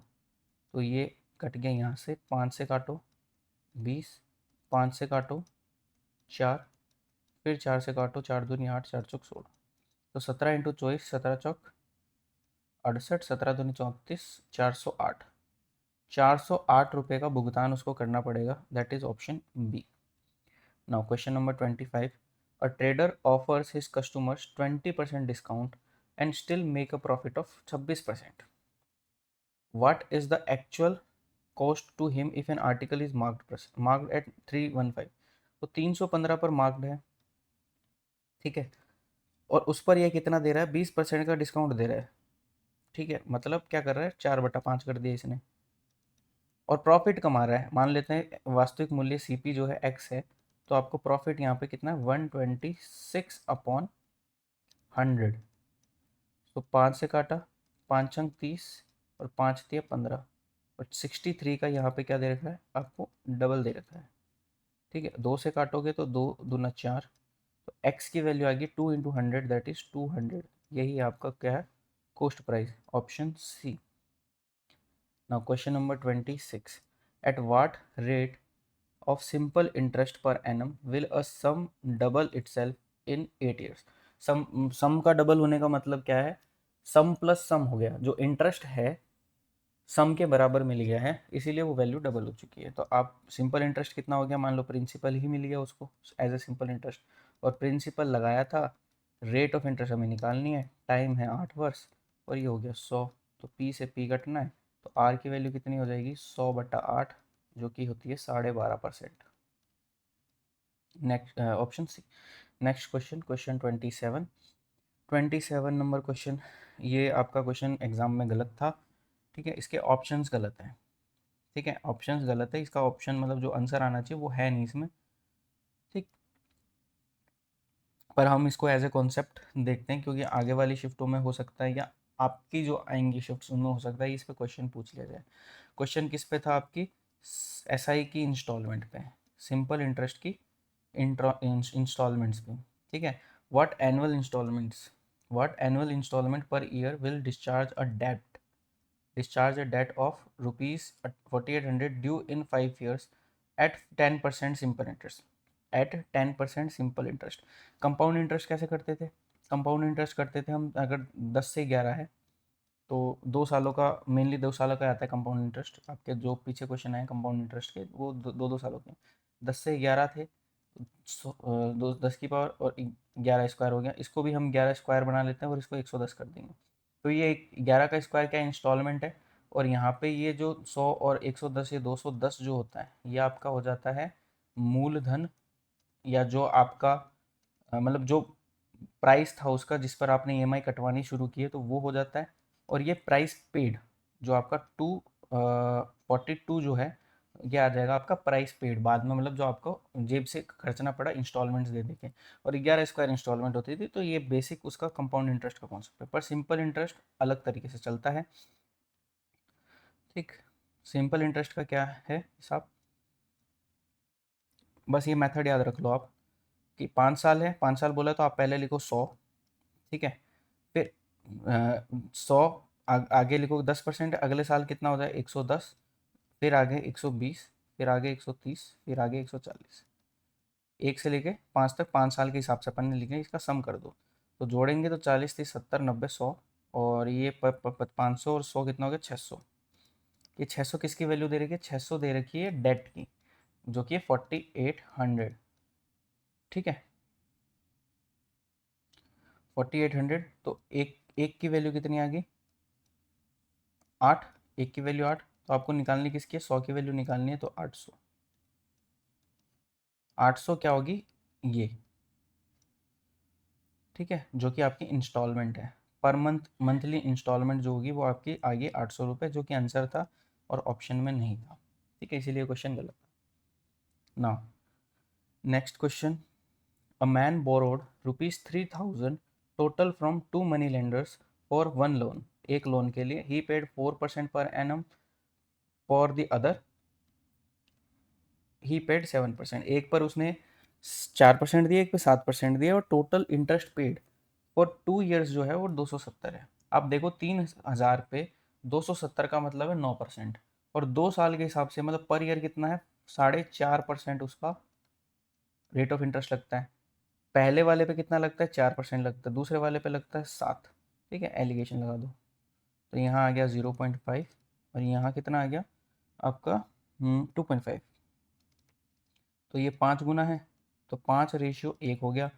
तो ये कट गया यहाँ से, 5 से काटो 20, 5 से काटो 4, फिर 4 से काटो 4 दूनी 8 4 चौक 16, तो 17 इंटू 24 17 चौक 68, 17 दूनी 34, 408, 408 रुपये का भुगतान उसको करना पड़ेगा। That is option B. Now question number 25, a trader offers his customers 20% discount and still make a profit of 26%। What is the actual cost to him if an article is marked at 315। तो 315 पर marked है। ठीक है, और उस पर यह कितना दे रहा है 20% का डिस्काउंट दे रहा है। ठीक है, मतलब क्या कर रहा है 4/5 कर दिया इसने, और प्रॉफिट कमा रहा है। मान लेते हैं वास्तविक मूल्य सीपी जो है एक्स है, तो आपको प्रॉफिट यहाँ पे कितना है 126/100। तो 5 से काटा 5 अंक 30 और 5 दिया 15, और 63 का यहाँ पे क्या दे रखा है आपको डबल दे रखा है। ठीक है, 2 से काटोगे तो 2 दूना 4, तो x की वैल्यू आएगी 2 इंटू 100 दैट इज 200। यही आपका क्या है cost price, option C. Now question number 26, at what rate of simple interest per annum will a sum double itself in 8 years. Sum का डबल होने का मतलब क्या है, सम प्लस सम हो गया, जो इंटरेस्ट है सम के बराबर मिल गया है, इसीलिए वो वैल्यू डबल हो चुकी है। तो आप सिंपल इंटरेस्ट कितना हो गया, मान लो प्रिंसिपल ही मिल गया उसको एज ए सिंपल इंटरेस्ट, और प्रिंसिपल लगाया था, रेट ऑफ इंटरेस्ट हमें निकालनी है, टाइम है 8 वर्ष, और ये हो गया 100। तो पी से पी कटना है, तो आर की वैल्यू कितनी हो जाएगी 100/8, जो कि होती है 12.5%। Next option C. Next question, question 27, 27 number question. ये आपका क्वेश्चन एग्जाम में गलत था। ठीक है, इसके ऑप्शंस गलत हैं। ठीक है, ऑप्शंस गलत है, इसका ऑप्शन मतलब जो आंसर आना चाहिए वो है नहीं इसमें। ठीक, पर हम इसको एज ए कॉन्सेप्ट देखते हैं, क्योंकि आगे वाली शिफ्टों में हो सकता है या आपकी जो आएंगी शिफ्ट उनमें हो सकता है इस पे क्वेश्चन पूछ लिया जाए। क्वेश्चन किस पे था आपकी? एसआई की इंस्टॉलमेंट पे, सिंपल इंटरेस्ट की इंस्टॉलमेंट्स पे। ठीक है, what annual installment per year will discharge a debt of rupees 4800 due in 5 years at 10% simple interest, at 10% simple interest। Compound interest कैसे करते थे? कंपाउंड इंटरेस्ट करते थे हम, अगर 10 से 11 है तो 2 सालों का, मेनली 2 सालों का आता है कंपाउंड इंटरेस्ट। आपके जो पीछे क्वेश्चन आए कंपाउंड इंटरेस्ट के वो दो सालों के। 10 से 11 थे तो 10 की पावर और 11 स्क्वायर हो गया। इसको भी हम 11 स्क्वायर बना लेते हैं और इसको 110 कर देंगे। तो ये 11 का स्क्वायर क्या इंस्टॉलमेंट है, और यहाँ पे ये जो 100 और 110 या 210 जो होता है ये आपका हो जाता है मूलधन, या जो आपका मतलब जो प्राइस था उसका जिस पर आपने ईएमआई कटवानी शुरू की है तो वो हो जाता है। और ये प्राइस पेड जो आपका 242 जो है ये आ जाएगा आपका प्राइस पेड बाद में, मतलब जो आपको जेब से खर्चना पड़ा इंस्टॉलमेंट्स दे देके। और 11 स्क्वायर इंस्टॉलमेंट होती थी, तो ये बेसिक उसका कंपाउंड इंटरेस्ट का कॉन्सेप्ट है। पर सिंपल इंटरेस्ट अलग तरीके से चलता है। ठीक, सिंपल इंटरेस्ट का क्या है हिसाब, बस ये मेथड याद रख लो आप कि 5 साल है, 5 साल बोला तो आप पहले लिखो 100। ठीक है, फिर 100 आगे लिखो 10%, अगले साल कितना हो जाए 110, फिर आगे 120, फिर आगे 130, फिर आगे 140। 1 से लेके 5 तक 5 साल के हिसाब से अपन ने लिखे, इसका सम कर दो तो जोड़ेंगे तो 40, 30, 70, 90, 100। और ये 500 और 100 कितना हो गया 600। ये 600 किसकी वैल्यू दे रखी है? 600 दे रखी है डेट की, जो कि है 4800। ठीक है, 4800 तो एक एक की वैल्यू कितनी आ गई? 8। एक की वैल्यू 8, तो आपको निकालनी किसकी है? 100 की वैल्यू निकालनी है तो 800। 800 क्या होगी? ये। ठीक है, जो कि आपकी इंस्टॉलमेंट है, पर मंथली इंस्टॉलमेंट जो होगी वो आपकी आगे 800 रुपये, जो कि आंसर था और ऑप्शन में नहीं था। ठीक है, इसीलिए क्वेश्चन गलत था। Now next question, a man borrowed ₹3000 total from 2 money lenders for 1 loan. एक लोन के लिए he paid 4% per annum, for the other he paid 7%। एक पर उसने 4% दिए, एक पे 7% दिए, और total interest paid for 2 years जो है वो 270 है। अब देखो 3000 पे 270 का मतलब है 9%, और 2 साल के हिसाब से मतलब पर ईयर कितना है? 4.5% उसका रेट ऑफ इंटरेस्ट लगता है। पहले वाले पे कितना लगता है? 4% लगता है, दूसरे वाले पे लगता है 7। ठीक है, एलिगेशन लगा दो तो यहाँ आ गया 0.5, और यहाँ कितना आ गया आपका 2.5। तो ये 5 गुना है, तो 5:1 हो गया।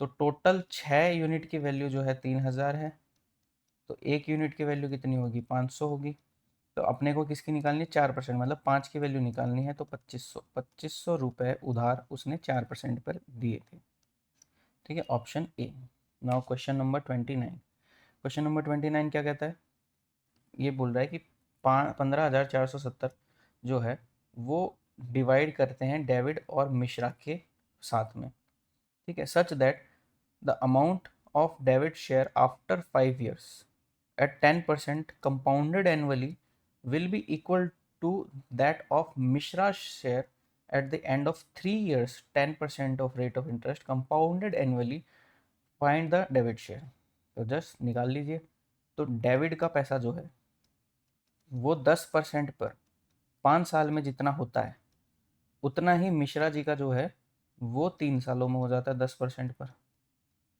तो टोटल 6 यूनिट की वैल्यू जो है 3000 है, तो 1 यूनिट की वैल्यू कितनी होगी? 500 होगी। तो अपने को किसकी निकालनी है? 4%, मतलब 5 की वैल्यू निकालनी है, तो 2500 रुपये उधार उसने 4% पर दिए थे। ठीक है, option A. Now question number 29। Question number 29 क्या कहता है? ये बोल रहा है कि 15,470 जो है वो डिवाइड करते हैं डेविड और मिश्रा के साथ में। ठीक है, such that the amount of David share after 5 years at 10% compounded annually will be equal to that of Mishra's share at the end of 3 years, 10% of rate of interest compounded annually, find the David share। तो just निकाल लीजिए। तो David का पैसा जो है वो 10% पर 5 साल में जितना होता है उतना ही मिश्रा जी का जो है वो 3 सालों में हो जाता है 10% पर।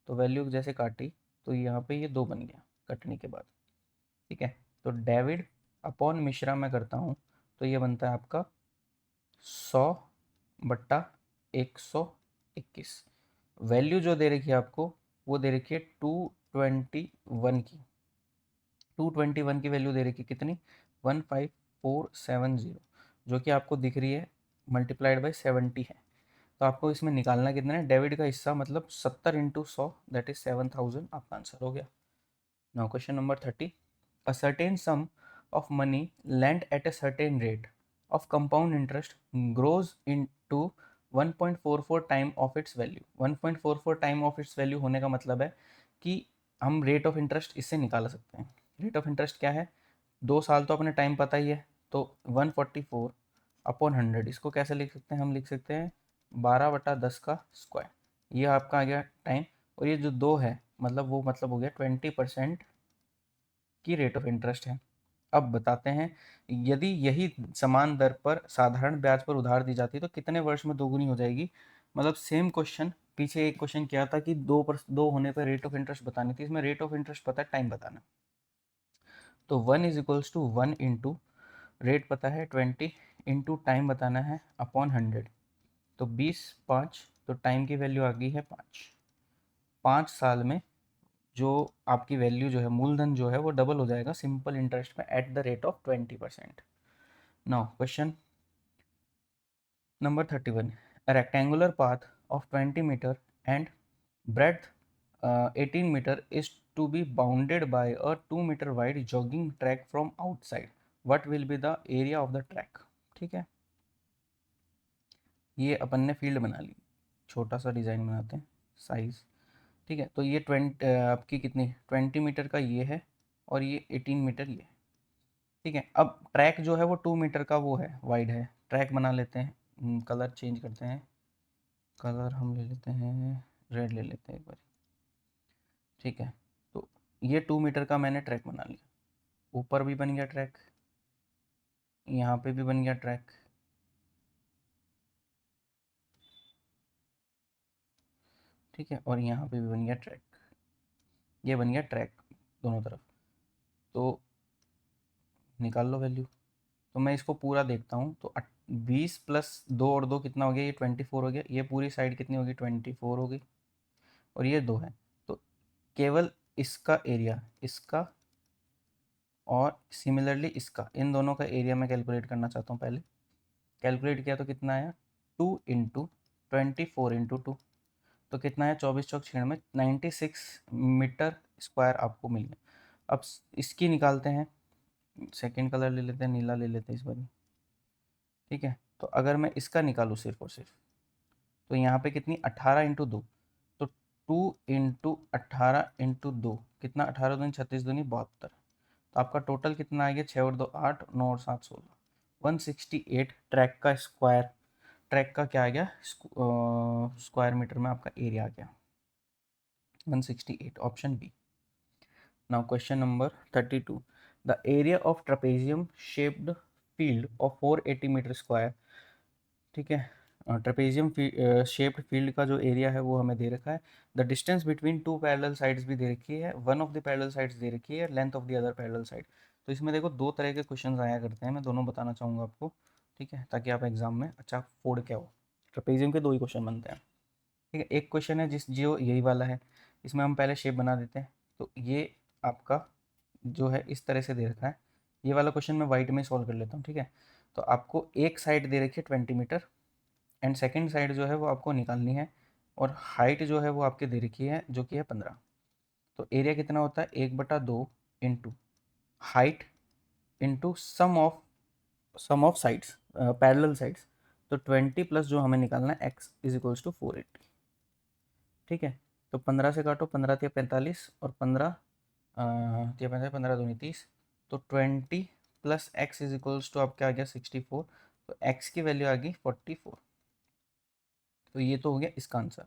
तो वैल्यू जैसे काटी तो यहाँ पे ये 2 बन गया कटने के बाद। ठीक है, तो डेविड अपॉन मिश्रा में करता हूँ तो ये बनता है आपका 100/121। वैल्यू जो दे रखी है आपको वो दे रखी है 221 की। 221 की वैल्यू दे रखी है कितनी? 15470, जो कि आपको दिख रही है मल्टीप्लाइड बाई 70 है। तो आपको इसमें निकालना कितना है? डेविड का हिस्सा मतलब 70 × 100 दैट इज 7000, आपका आंसर हो गया। Now question number 30, a certain sum of money lent at a certain rate of compound interest grows into 1.44 time of its value. 1.44 time of its value होने का मतलब है कि हम रेट ऑफ इंटरेस्ट इससे निकाल सकते हैं। रेट ऑफ इंटरेस्ट क्या है, 2 साल तो अपने टाइम पता ही है, तो 144/100, इसको कैसे लिख सकते हैं, हम लिख सकते हैं 12/10 का स्क्वायर, ये आपका आ गया टाइम। और ये जो 2 है मतलब वो मतलब हो गया 20% की रेट ऑफ इंटरेस्ट है। अब बताते हैं, यदि यही समान दर पर साधारण ब्याज पर उधार दी जाती है तो कितने वर्ष में दोगुनी हो जाएगी। मतलब सेम क्वेश्चन, पीछे एक क्वेश्चन किया था कि 2 होने पर रेट ऑफ इंटरेस्ट बतानी थी, इसमें रेट ऑफ इंटरेस्ट पता है, टाइम बताना। तो 1 = 1 इंटू रेट पता है 20 इंटू टाइम बताना है अपॉन 100, तो 20/5, तो टाइम की वैल्यू आ गई है 5। 5 साल में जो आपकी वैल्यू जो है, मूलधन जो है वो डबल हो जाएगा सिंपल इंटरेस्ट में at the rate of 20%। Now question number 31, a rectangular path of 20 meter and breadth 18 meter is to be bounded by a 2 meter wide jogging track from outside, what will be the area of the track। ठीक है, ये अपन ने field बना ली, छोटा सा design बनाते हैं, size. ठीक है, तो ये 20 आपकी कितनी 20 मीटर का ये है और ये 18 मीटर ये। ठीक है, अब ट्रैक जो है वो 2 मीटर का वो है, वाइड है। ट्रैक बना लेते हैं, कलर चेंज करते हैं, कलर हम ले लेते हैं रेड, ले लेते हैं एक बार। ठीक है, तो ये 2 मीटर का मैंने ट्रैक बना लिया, ऊपर भी बन गया ट्रैक, यहाँ पे भी बन गया ट्रैक। ठीक है, और यहाँ पे भी बन गया ट्रैक, ये बन गया ट्रैक दोनों तरफ। तो निकाल लो वैल्यू। तो मैं इसको पूरा देखता हूँ, तो 20 + 2 और 2 कितना हो गया, ये 24 हो गया। ये पूरी साइड कितनी होगी, 24 हो गई, और ये 2 है। तो केवल इसका एरिया, इसका और सिमिलरली इसका, इन दोनों का एरिया मैं कैलकुलेट करना चाहता हूँ। पहले कैलकुलेट किया तो कितना आया, 2 × 24 × 2, तो कितना है, 24×4 में 96 मीटर स्क्वायर आपको मिल गया। अब इसकी निकालते हैं, सेकेंड कलर ले लेते हैं, नीला ले लेते हैं इस बार। ठीक है, तो अगर मैं इसका निकालूँ सिर्फ और सिर्फ, तो यहाँ पे कितनी 18×2, तो 2 × 18×2 कितना, 18×2 = 36, 72। तो आपका टोटल कितना आ गया, 6 और 2 8, 9 और 7 16, 168 ट्रैक का स्क्वायर, ट्रैक का क्या आ गया, स्क्वायर मीटर में आपका एरिया आ गया 168, option B. Now question number 32, the area of trapezium shaped field of 480 metre square. ठीक है, ट्रेपेजियम शेप्ड फील्ड का जो एरिया है वो हमें दे रखा है। The distance between 2 parallel sides भी दे रखी है, one of the parallel sides दे रखी है, length of the other parallel side. तो इसमें देखो 2 तरह के क्वेश्चन आया करते हैं, मैं दोनों बताना चाहूँगा आपको। ठीक है, ताकि आप एग्जाम में अच्छा फोड़ क्या हो। ट्रेपेजियम के 2 ही क्वेश्चन बनते हैं। ठीक है, एक क्वेश्चन है जिस जो यही वाला है, इसमें हम पहले शेप बना देते हैं। तो ये आपका जो है इस तरह से दे रखा है, ये वाला क्वेश्चन मैं वाइट में सॉल्व कर लेता हूँ। ठीक है, तो आपको एक साइड दे रखी है 20 मीटर, एंड सेकेंड साइड जो है वो आपको निकालनी है, और हाइट जो है वो आपकी दे रखी है जो कि है 15। तो एरिया कितना होता है, 1/2 into height into sum of sides, parallel sides. तो 20 प्लस जो हमें निकालना है x = 480। ठीक है, तो 15 से काटो, 15 × 45 और 15 15 दूनी 30, तो 20 प्लस x = आपका आ गया 64, तो x की वैल्यू आ गई 44। तो ये तो हो गया इसका आंसर।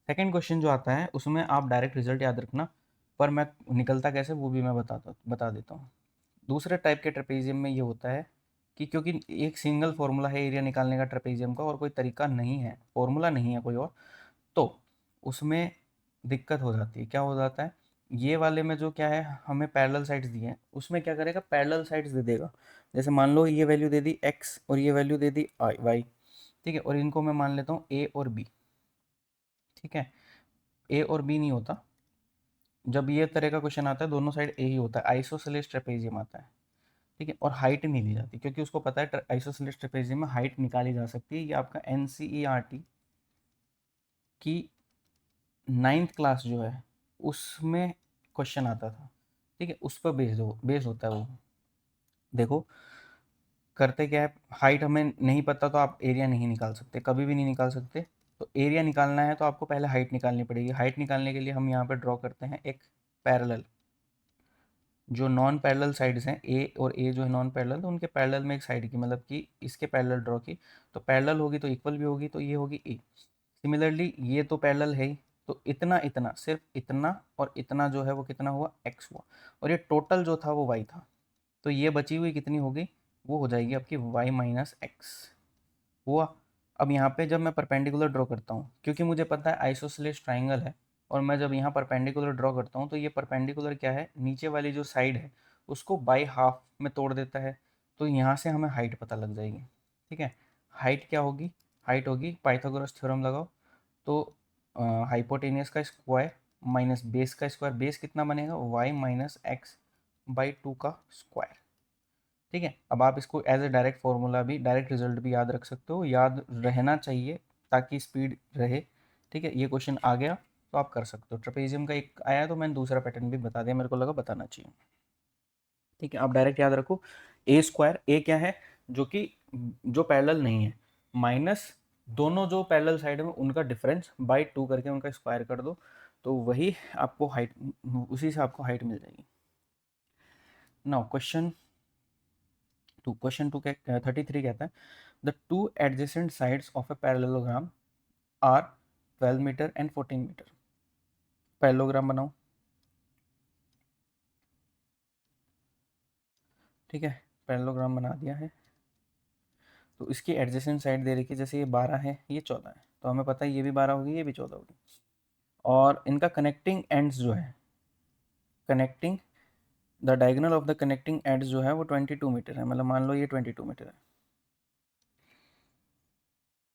सेकंड क्वेश्चन जो आता है उसमें आप डायरेक्ट रिजल्ट याद रखना, पर मैं निकलता कैसे वो भी मैं बता देता हूँ। दूसरे टाइप के ट्रेपेजियम में ये होता है कि क्योंकि एक सिंगल फॉर्मूला है एरिया निकालने का ट्रेपेजियम का, और कोई तरीका नहीं है, फॉर्मूला नहीं है कोई और, तो उसमें दिक्कत हो जाती है। क्या हो जाता है, ये वाले में जो क्या है, हमें पैरेलल साइड्स दिए हैं, उसमें क्या करेगा, पैरेलल साइड्स दे देगा। जैसे मान लो ये वैल्यू दे दी x और ये वैल्यू दे दी y। ठीक है, और इनको मैं मान लेता हूँ a और b। ठीक है, a और b नहीं होता, जब ये तरह का क्वेश्चन आता है दोनों साइड ए ही होता है, आइसोसेलेस ट्रेपेजियम आता है। ठीक है, और हाइट नहीं दी जाती, क्योंकि उसको पता है आइसोसेलेस ट्रेपेजियम में हाइट निकाली जा सकती है। ये आपका एनसीईआरटी की 9th क्लास जो है उसमें क्वेश्चन आता था। ठीक है, उस पर बेस होता है वो। देखो करते क्या है, हाइट हमें नहीं पता तो आप एरिया नहीं निकाल सकते, कभी भी नहीं निकाल सकते। तो एरिया निकालना है तो आपको पहले हाइट निकालनी पड़ेगी। हाइट निकालने के लिए हम यहाँ पर ड्रॉ करते हैं एक पैरेलल। जो नॉन पैरेलल साइड्स हैं ए और ए जो है नॉन पैरेलल, तो उनके पैरेलल में एक साइड की, मतलब कि इसके पैरेलल ड्रॉ की, तो पैरेलल होगी तो इक्वल भी होगी, तो ये होगी ए। सिमिलरली ये तो पैरेलल है ही, तो इतना इतना सिर्फ इतना और इतना जो है वो कितना हुआ, एक्स हुआ, और ये टोटल जो था वो वाई था। तो ये बची हुई कितनी होगी, वो हो जाएगी आपकी वाई माइनस एक्स हुआ। अब यहाँ पे जब मैं परपेंडिकुलर ड्रॉ करता हूँ, क्योंकि मुझे पता है आइसोसेलेस ट्राइंगल है, और मैं जब यहाँ परपेंडिकुलर ड्रॉ करता हूँ तो ये परपेंडिकुलर क्या है, नीचे वाली जो साइड है उसको बाई हाफ में तोड़ देता है। तो यहाँ से हमें हाइट पता लग जाएगी। ठीक है, हाइट क्या होगी, हाइट होगी पाइथागोरस थ्योरम लगाओ, तो हाइपोटेनियस का स्क्वायर माइनस बेस का स्क्वायर, बेस कितना बनेगा, y minus x by two का स्क्वायर। ठीक है, अब आप इसको एज ए डायरेक्ट फॉर्मूला भी, डायरेक्ट रिजल्ट भी याद रख सकते हो, याद रहना चाहिए ताकि स्पीड रहे। ठीक है, ये क्वेश्चन आ गया तो आप कर सकते हो। ट्रेपेजियम का एक आया तो मैंने दूसरा पैटर्न भी बता दिया, मेरे को लगा बताना चाहिए। ठीक है, आप डायरेक्ट याद रखो, ए स्क्वायर, ए क्या है, जो कि जो पैरेलल नहीं है, माइनस दोनों जो पैरेलल साइड में उनका डिफरेंस बाई टू करके उनका स्क्वायर कर दो, तो वही आपको हाइट, उसी से आपको हाइट मिल जाएगी। नाउ क्वेश्चन टू क्या 33 कहता है, the two adjacent sides of a parallelogram are 12 metre and 14 metre. Parallelogram बनाओ। ठीक है, पैरेललोग्राम बना दिया है, तो इसकी एडजेसेंट साइड दे रखी है, जैसे ये 12 है ये 14 है, तो हमें पता है ये भी 12 होगी ये भी 14 होगी, और इनका कनेक्टिंग एंड्स जो है, connecting the diagonal of the connecting ends जो है वो 22 मीटर है, मतलब मान लो ये 22 मीटर है।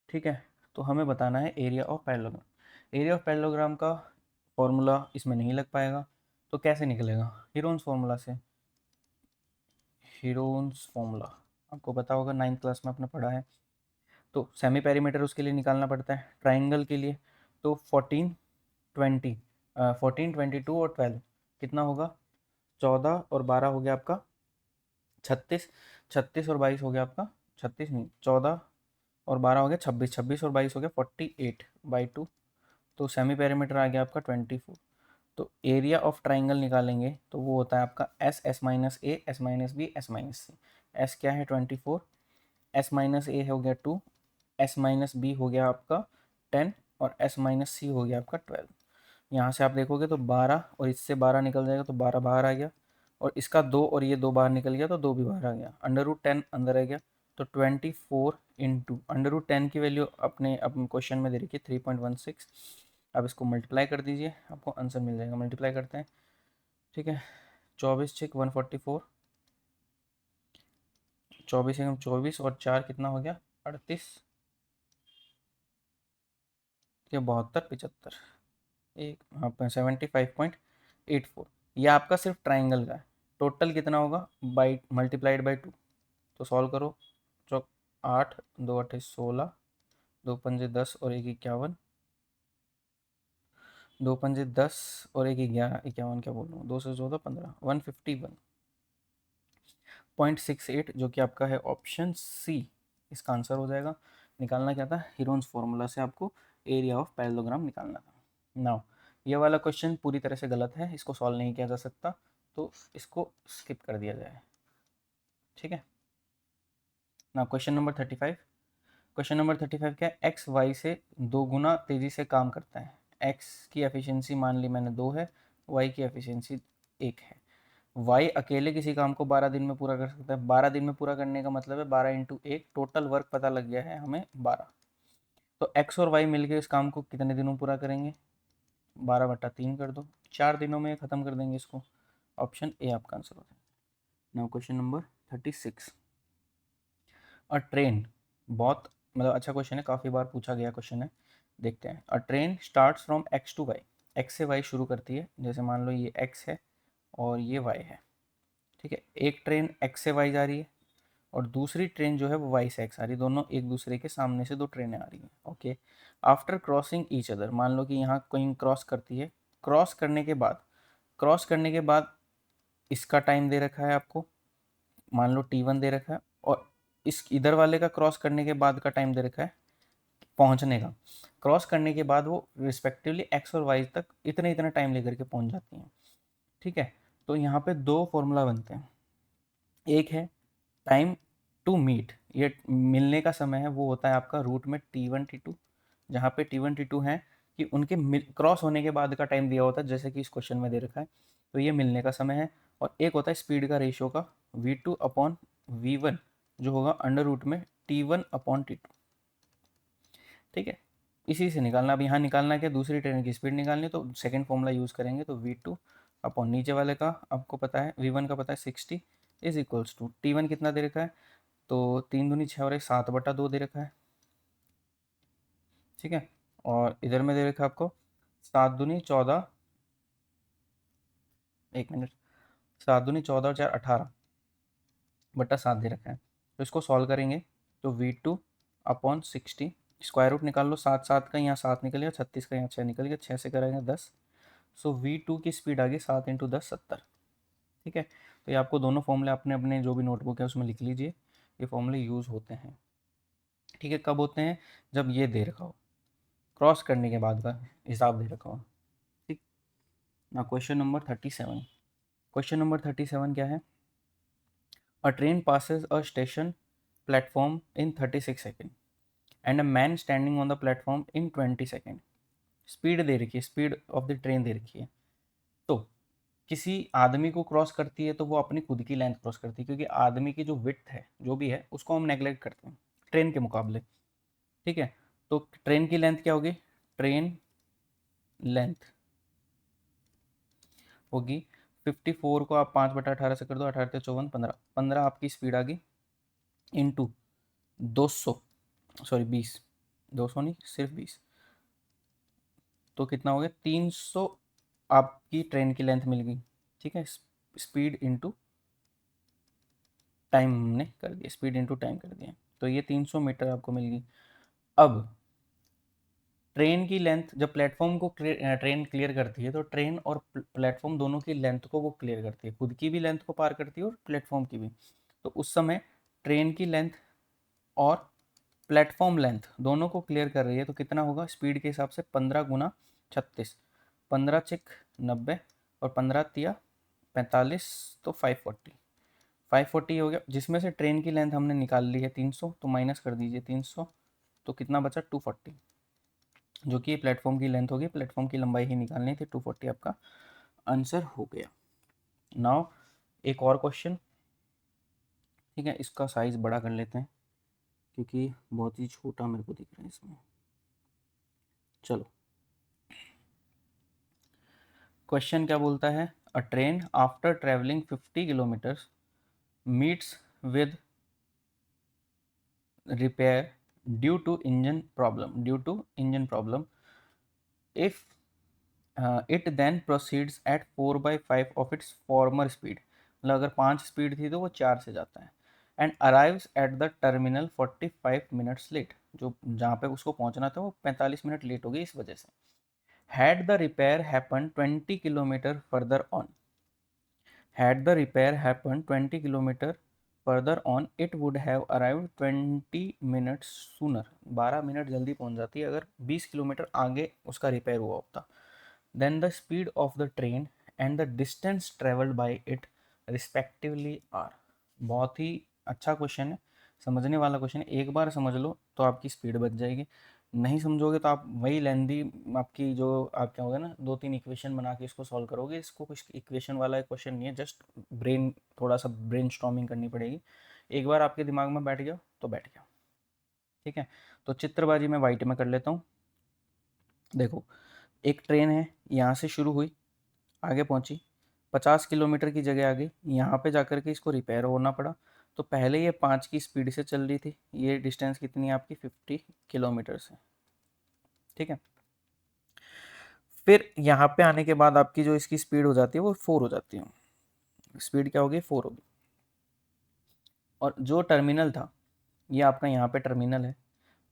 ठीक है, तो हमें बताना है area of parallelogram. Area of parallelogram का फॉर्मूला इसमें नहीं लग पाएगा, तो कैसे निकलेगा, हीरोन्स फॉर्मूला से। हीरोन्स फॉर्मूला आपको पता होगा, 9th क्लास में आपने पढ़ा है। तो सेमी पेरीमीटर उसके लिए निकालना पड़ता है, ट्राइंगल के लिए तो 14 20 14 22 और 12 कितना होगा, 14 और 12 हो गया आपका 36, 36 और 22 हो गया आपका, 36 नहीं 14 और 12 हो गया 26, 26 और 22 हो गया 48/2, तो सेमी पेरीमीटर आ गया आपका 24। तो एरिया ऑफ ट्राइंगल निकालेंगे तो वो होता है आपका S, S minus A, S minus B, S minus C. S क्या है 24, एस माइनस ए हो गया 2, एस माइनस बी हो गया आपका 10, और एस माइनस सी हो गया आपका 12। यहाँ से आप देखोगे तो 12 और इससे 12 निकल जाएगा तो 12 बाहर आ गया, और इसका 2 और ये 2 बाहर निकल गया तो 2 भी बाहर आ गया, अंडर रूट 10 अंदर आ गया, तो 24 इंटू अंडर रूट 10 की वैल्यू अपने क्वेश्चन में दे रखी है 3.16। अब इसको मल्टीप्लाई कर दीजिए, आपको आंसर मिल जाएगा, मल्टीप्लाई करते हैं। ठीक है, 24 6 144, 24 एकम 24 और 4 कितना हो गया 38, या 72 75, एक हाँ 75.84। ये आपका सिर्फ ट्राइंगल का है, टोटल कितना होगा बाई मल्टीप्लाइड बाई 2, तो सॉल्व करो। चौक 8 2 8 16, 2 पंजे 10 और 1 51, 2 पंजे 10 और 1 11 51, क्या बोल रहा हूँ, 2 से 14 15, 151.68, जो कि आपका है ऑप्शन सी, इसका आंसर हो जाएगा। निकालना क्या था, हीरोन्स फॉर्मूला से आपको एरिया ऑफ पैरेललोग्राम निकालना था। नाउ ये वाला क्वेश्चन पूरी तरह से गलत है, इसको सॉल्व नहीं किया जा सकता, तो इसको स्किप कर दिया जाए। ठीक है, ना क्वेश्चन नंबर 35। क्वेश्चन नंबर 35 क्या है, एक्स वाई से 2 गुना तेज़ी से काम करता है। एक्स की एफिशिएंसी मान ली मैंने 2 है, वाई की एफिशिएंसी 1 है। वाई अकेले किसी काम को 12 दिन में पूरा कर सकता है, 12 दिन में पूरा करने का मतलब है 12 इंटू 1, टोटल वर्क पता लग गया है हमें 12। तो एक्स और वाई मिलकर इस काम को कितने दिनों में पूरा करेंगे, 12/3 कर दो, 4 दिनों में ख़त्म कर देंगे इसको। ऑप्शन ए आपका आंसर हो जाएगा। Now question number 36। अ ट्रेन, बहुत मतलब अच्छा क्वेश्चन है, काफ़ी बार पूछा गया क्वेश्चन है, देखते हैं। A train starts from x to y, x से वाई शुरू करती है, जैसे मान लो ये एक्स है और ये वाई है। ठीक है, एक ट्रेन एक्स से वाई जा रही है और दूसरी ट्रेन जो है वो वाई से एक्स आ रही है, दोनों एक दूसरे के सामने से 2 ट्रेनें आ रही हैं। Okay, after crossing each other, मान लो कि यहाँ कहीं क्रॉस करती है, क्रॉस करने के बाद, क्रॉस करने के बाद इसका टाइम दे रखा है आपको, मान लो T1 दे रखा है, और इस इधर वाले का क्रॉस करने के बाद का टाइम दे रखा है पहुंचने का। क्रॉस करने के बाद वो रिस्पेक्टिवली एक्स और वाई तक इतने इतना टाइम लेकर के पहुंच जाती हैं। ठीक है, तो यहाँ पे दो फॉर्मूला बनते हैं। एक है टाइम टू मीट, ये मिलने का समय है, वो होता है आपका रूट में T1 T2, जहाँ पे T1 T2 है कि उनके क्रॉस होने के बाद का टाइम दिया होता है, जैसे कि इस क्वेश्चन में दे रखा है, तो ये मिलने का समय है। और एक होता है स्पीड का रेशियो का V2 अपॉन V1, जो होगा अंडर रूट में T1 अपॉन T2। ठीक है, इसी से निकालना। अब यहाँ निकालना है कि दूसरी ट्रेन की स्पीड निकालनी, तो सेकंड फॉर्मूला यूज़ करेंगे। तो V2 अपॉन नीचे वाले का आपको पता है, V1 का पता है 60 इज इक्वल्स टू T1 कितना दे रखा है, तो 3 दूनी 6 और 1 7/2 दे रखा है। ठीक है, और इधर में दे रखा है आपको 7 दूनी 14, 1 मिनट, 7 दूनी 14 और 4 18/7 दे रखा है। तो इसको सॉल्व करेंगे तो V2 अपॉन 60, स्क्वायर रूट निकाल लो, 7 7 का यहाँ 7 निकल गया, 36 का यहाँ 6 निकल गया, 6 से करेंगे 10। सो V2 की स्पीड आ गई 7 × 10 70। ठीक है, तो ये आपको दोनों फॉर्मूले अपने अपने जो भी नोटबुक है उसमें लिख लीजिए, ये फॉर्मूले यूज़ होते हैं। ठीक है, कब होते हैं, जब ये दे रखा हो, क्रॉस करने के बाद का हिसाब दे रखा हो। ठीक, ना क्वेश्चन नंबर 37। क्वेश्चन नंबर 37 क्या है, a train passes a station platform in 36 second and a man standing on the platform in 20 second. Speed दे रखी है, स्पीड ऑफ द ट्रेन दे रखी है। तो किसी आदमी को क्रॉस करती है तो वो अपनी खुद की लेंथ क्रॉस करती है, क्योंकि आदमी की जो विड्थ है जो भी है उसको हम नेग्लेक्ट करते हैं ट्रेन के मुकाबले। ठीक है, तो ट्रेन की लेंथ क्या होगी, ट्रेन लेंथ होगी 54 को आप 5/18 से कर दो, 18 54 15, 15 आपकी स्पीड आ गई इंटू 200, सॉरी 20, 200 नहीं सिर्फ 20, तो कितना हो गया 300 आपकी ट्रेन की लेंथ मिल गई। ठीक है, स्पीड इंटू टाइम हमने कर दिया, स्पीड इंटू टाइम कर दिया, तो ये 300 मीटर आपको मिल गई। अब ट्रेन की लेंथ, जब प्लेटफॉर्म को ट्रेन क्लियर करती है तो ट्रेन और प्लेटफॉर्म दोनों की लेंथ को वो क्लियर करती है, खुद की भी लेंथ को पार करती है और प्लेटफॉर्म की भी। तो उस समय ट्रेन की लेंथ और प्लेटफॉर्म लेंथ दोनों को क्लियर कर रही है, तो कितना होगा स्पीड के हिसाब से 15 × 36, 15×6 = 90 और 15×3 = 45, तो 540 हो गया, जिसमें से ट्रेन की लेंथ हमने निकाल ली है 300, तो माइनस कर दीजिए 300, तो कितना बचा 240, जो कि प्लेटफॉर्म की लेंथ होगी, प्लेटफॉर्म की लंबाई ही निकालनी थी, 240 आपका आंसर हो गया। नाउ एक और क्वेश्चन। ठीक है, इसका साइज़ बड़ा कर लेते हैं क्योंकि बहुत ही छोटा मेरे को दिख रहा है इसमें। चलो, क्वेश्चन क्या बोलता है, a train after travelling 50 kilometres meets with repair due to engine problem if it then proceeds at 4/5 of its former speed. मतलब अगर 5 स्पीड थी तो वो 4 से जाता है, and arrives at the terminal 45 minutes late, जो जहाँ पे उसको पहुँचना था वो 45 मिनट लेट हो गई इस वजह से। Had the repair happen 20 kilometre further on, had the repair happened 20 kilometer further on, it would have arrived 20 minutes sooner, 12 minute जल्दी पहुंच जाती है अगर 20 किलोमीटर आगे उसका रिपेयर हुआ होता। Then the speed of the train and the distance travelled by it respectively are. बहुत ही अच्छा क्वेश्चन है, समझने वाला क्वेश्चन है, एक बार समझ लो तो आपकी स्पीड बच जाएगी, नहीं समझोगे तो आप वही लेंदी आपकी जो आप क्या होगा ना 2-3 इक्वेशन बना के इसको सॉल्व करोगे। इसको कुछ इक्वेशन वाला क्वेश्चन नहीं है, जस्ट ब्रेन, थोड़ा सा ब्रेन स्टॉर्मिंग करनी पड़ेगी। एक बार आपके दिमाग में बैठ गया तो बैठ गया। ठीक है, तो चित्रबाजी मैं वाइट में कर लेता हूँ। देखो, एक ट्रेन है, यहाँ से शुरू हुई, आगे पहुँची, 50 किलोमीटर की जगह आ गई, यहाँ पे जाकर के इसको रिपेयर होना पड़ा। तो पहले ये 5 की स्पीड से चल रही थी, ये डिस्टेंस कितनी है आपकी 50 किलोमीटर है। ठीक है, फिर यहाँ पे आने के बाद आपकी जो इसकी स्पीड हो जाती है वो 4 हो जाती है, स्पीड क्या होगी 4 होगी। और जो टर्मिनल था, ये आपका यहाँ पे टर्मिनल है,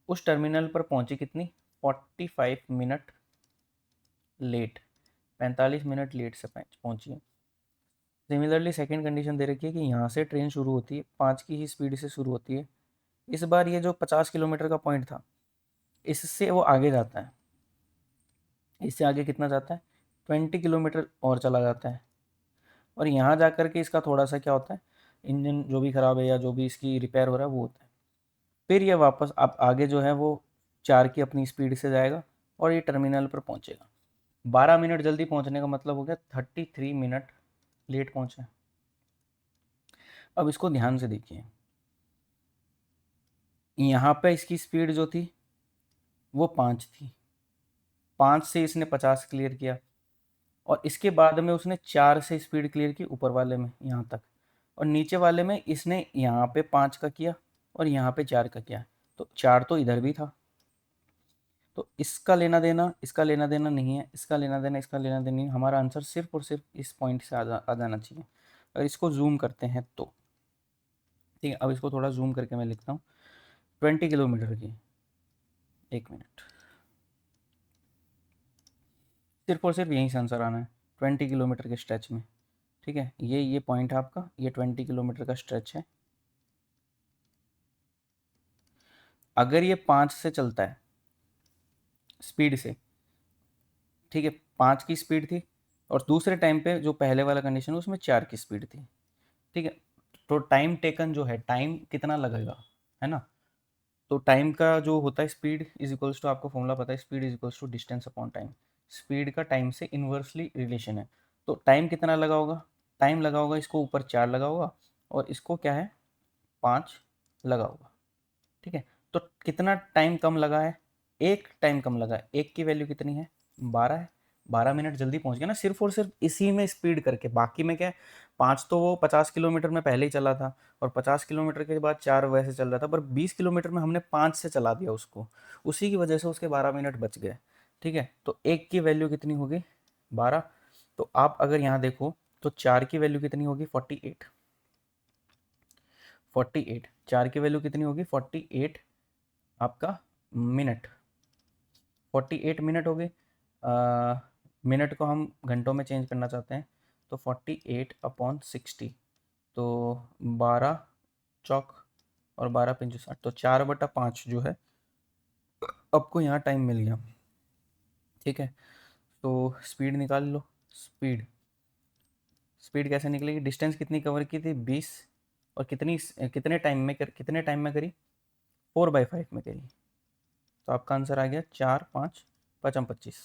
उस टर्मिनल पर पहुँची कितनी 45 मिनट लेट, 45 मिनट लेट से पहुँची है। सिमिलरली सेकेंड कंडीशन दे रखी है कि यहाँ से ट्रेन शुरू होती है, 5 की ही स्पीड से शुरू होती है, इस बार ये जो 50 किलोमीटर का पॉइंट था इससे वो आगे जाता है, इससे आगे कितना जाता है 20 किलोमीटर और चला जाता है। और यहाँ जा कर के इसका थोड़ा सा क्या होता है, इंजन जो भी ख़राब है या जो भी इसकी रिपेयर हो रहा है वो होता है। फिर ये वापस अब आगे जो है वो 4 की अपनी स्पीड से जाएगा और ये टर्मिनल पर पहुँचेगा। 12 मिनट जल्दी पहुँचने का मतलब हो गया 33 मिनट लेट पहुँचे। अब इसको ध्यान से देखिए, यहाँ पे इसकी स्पीड जो थी वो 5 थी, 5 से इसने 50 क्लियर किया और इसके बाद में उसने 4 से स्पीड क्लियर की ऊपर वाले में यहाँ तक, और नीचे वाले में इसने यहाँ पे 5 का किया और यहाँ पे 4 का किया, तो 4 तो इधर भी था। तो इसका लेना देना, इसका लेना देना नहीं है, इसका लेना देना, इसका लेना देना नहीं है। हमारा आंसर सिर्फ और सिर्फ इस पॉइंट से आ जाना चाहिए। अगर इसको जूम करते हैं तो ठीक है, अब इसको थोड़ा जूम करके मैं लिखता हूँ 20 किलोमीटर की, 1 मिनट, सिर्फ और सिर्फ यहीं से आंसर आना है 20 किलोमीटर के स्ट्रेच में। ठीक है, ये पॉइंट है आपका, ये 20 किलोमीटर का स्ट्रेच है। अगर ये 5 से चलता है स्पीड से, ठीक है, 5 की स्पीड थी और दूसरे टाइम पे जो पहले वाला कंडीशन है उसमें 4 की स्पीड थी, ठीक है, तो टाइम टेकन जो है, टाइम कितना लगेगा, है ना। तो टाइम का जो होता है स्पीड इज इक्वल्स टू, आपको फॉर्मूला पता है, speed is equals to distance upon time. Speed का टाइम से इन्वर्सली रिलेशन है। तो टाइम कितना लगा होगा, टाइम लगा होगा, इसको ऊपर 4 लगा होगा और इसको क्या है 5 लगा होगा। ठीक है, तो कितना टाइम कम लगा है, एक टाइम कम लगा है। एक की वैल्यू कितनी है 12 है, 12 मिनट जल्दी पहुंच गया ना, सिर्फ और सिर्फ इसी में स्पीड करके। बाकी में क्या है, 5 तो वो 50 किलोमीटर में पहले ही चला था और 50 किलोमीटर के बाद 4 वैसे चल रहा था, पर 20 किलोमीटर में हमने 5 से चला दिया उसको, उसी की वजह से उसके 12 मिनट बच गए। ठीक है, तो एक की वैल्यू कितनी होगी 12। तो आप अगर यहाँ देखो तो 4 की वैल्यू कितनी होगी 48, 48, 4 की वैल्यू कितनी होगी 48 आपका मिनट, 48 मिनट हो गए। मिनट को हम घंटों में चेंज करना चाहते हैं तो 48/60, तो 12 चौक और 12 पंजे 60, तो 4/5 जो है आपको यहाँ टाइम मिल गया। ठीक है, तो स्पीड निकाल लो। स्पीड, स्पीड कैसे निकलेगी, डिस्टेंस कितनी कवर की थी 20 और कितने टाइम में करी 4/5 में करी, तो आपका आंसर आ गया 4 5 5 25।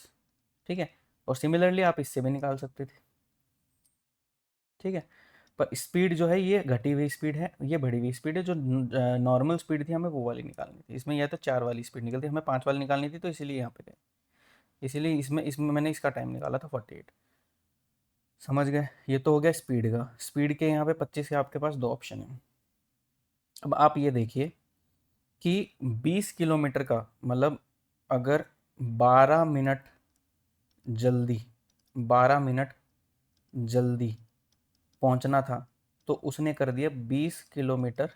ठीक है, और सिमिलरली आप इससे भी निकाल सकते थे। ठीक है, पर स्पीड जो है ये घटी हुई स्पीड है, ये बढ़ी हुई स्पीड है। जो नॉर्मल स्पीड थी हमें वो वाली निकालनी थी, इसमें यह तो 4 वाली स्पीड निकलती, हमें 5 वाली निकालनी थी, तो इसीलिए यहाँ पे गए, इसीलिए इसमें इसमें मैंने इसका टाइम निकाला था 48। समझ गए, ये तो हो गया स्पीड का। स्पीड के यहाँ पे 25 के आपके पास 2 ऑप्शन है। अब आप ये देखिए कि 20 किलोमीटर का मतलब अगर 12 मिनट जल्दी, 12 मिनट जल्दी पहुंचना था तो उसने कर दिया 20 किलोमीटर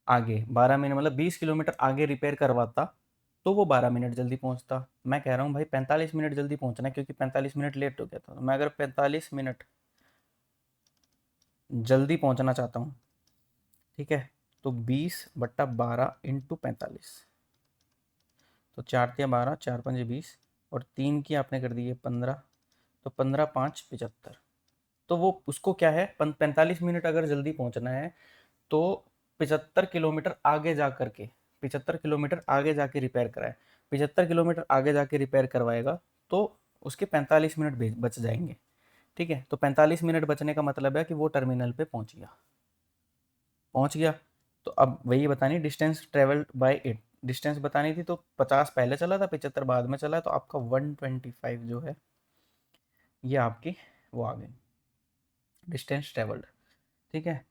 आगे। 12 मिनट मतलब 20 किलोमीटर आगे रिपेयर करवाता तो वो 12 मिनट जल्दी पहुंचता। मैं कह रहा हूँ भाई 45 मिनट जल्दी पहुंचना है क्योंकि 45 मिनट लेट हो गया था। मैं अगर 45 मिनट जल्दी पहुंचना चाहता हूँ, ठीक है, तो 20/12 इंटू 45, तो 4×12, 4×5 = 20 और 3 की आपने कर दी है 15, तो 15×5 = 75। तो वो उसको क्या है 45 मिनट अगर जल्दी पहुंचना है तो 75 किलोमीटर आगे जा करके, 75 किलोमीटर आगे जाके रिपेयर कराए, 75 किलोमीटर आगे जाके रिपेयर करवाएगा तो उसके 45 मिनट बच जाएंगे। ठीक है, तो 45 मिनट बचने का मतलब है कि वो टर्मिनल पे पहुंच गया, पहुंच गया। तो अब वही बतानी distance travelled by it, distance बतानी थी, तो 50 पहले चला था 75 बाद में चला, तो आपका 125 जो है ये आपकी वो आ गई डिस्टेंस ट्रेवल्ड। ठीक है,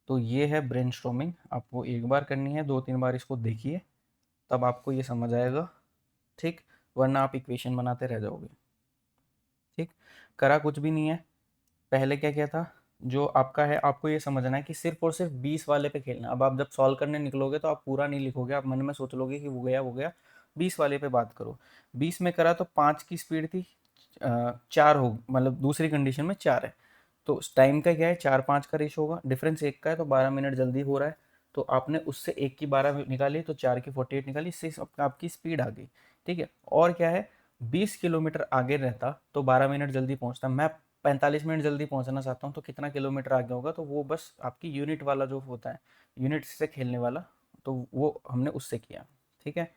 तो ये है ब्रेनस्टॉर्मिंग, आपको एक बार करनी है, 2-3 बार इसको देखिए तब आपको ये समझ आएगा। ठीक, वरना आप इक्वेशन बनाते रह जाओगे। ठीक, करा कुछ भी नहीं है। पहले क्या किया था, जो आपका है आपको ये समझना है कि सिर्फ और सिर्फ 20 वाले पे खेलना। अब आप जब सॉल्व करने निकलोगे तो आप पूरा नहीं लिखोगे, आप मन में सोच लोगे कि वो गया वो गया, 20 वाले पे बात करो। 20 में करा तो 5 की स्पीड थी, 4 हो मतलब दूसरी कंडीशन में 4 है, तो टाइम का क्या है 4-5 का रेशो होगा, डिफरेंस 1 का है तो 12 मिनट जल्दी हो रहा है, तो आपने उससे 1 की 12 निकाली तो 4 की 48 निकाली, इससे आपकी स्पीड आ गई। ठीक है, और क्या है 20 किलोमीटर आगे रहता तो 12 मिनट जल्दी पहुंचता। मैं 45 मिनट जल्दी पहुंचना चाहता हूँ तो कितना किलोमीटर आगे होगा, तो वो बस आपकी यूनिट वाला जो होता है, यूनिट से खेलने वाला, तो वो हमने उससे किया। ठीक है,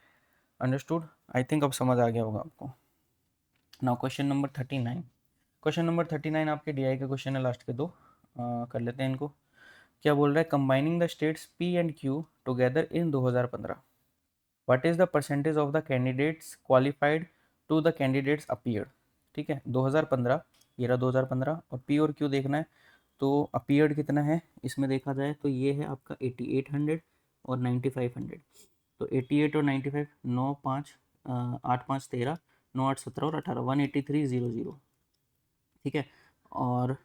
अंडरस्टूड, आई थिंक अब समझ आ गया होगा आपको। Now question number 39। Question number 39 आपके डीआई के क्वेश्चन है, लास्ट के दो कर लेते हैं इनको। क्या बोल रहा है, combining the states P and Q together in 2015, what is the percentage of the candidates qualified to the candidates appeared. ठीक है, 2015, ये रहा 2015, और पी और क्यू देखना है। तो अपीयर्ड कितना है इसमें देखा जाए तो ये है आपका 8800 और 9500। तो 88 और 95, 9 5 8 5 13, 9 8 17 और 18, 18300। ठीक है, और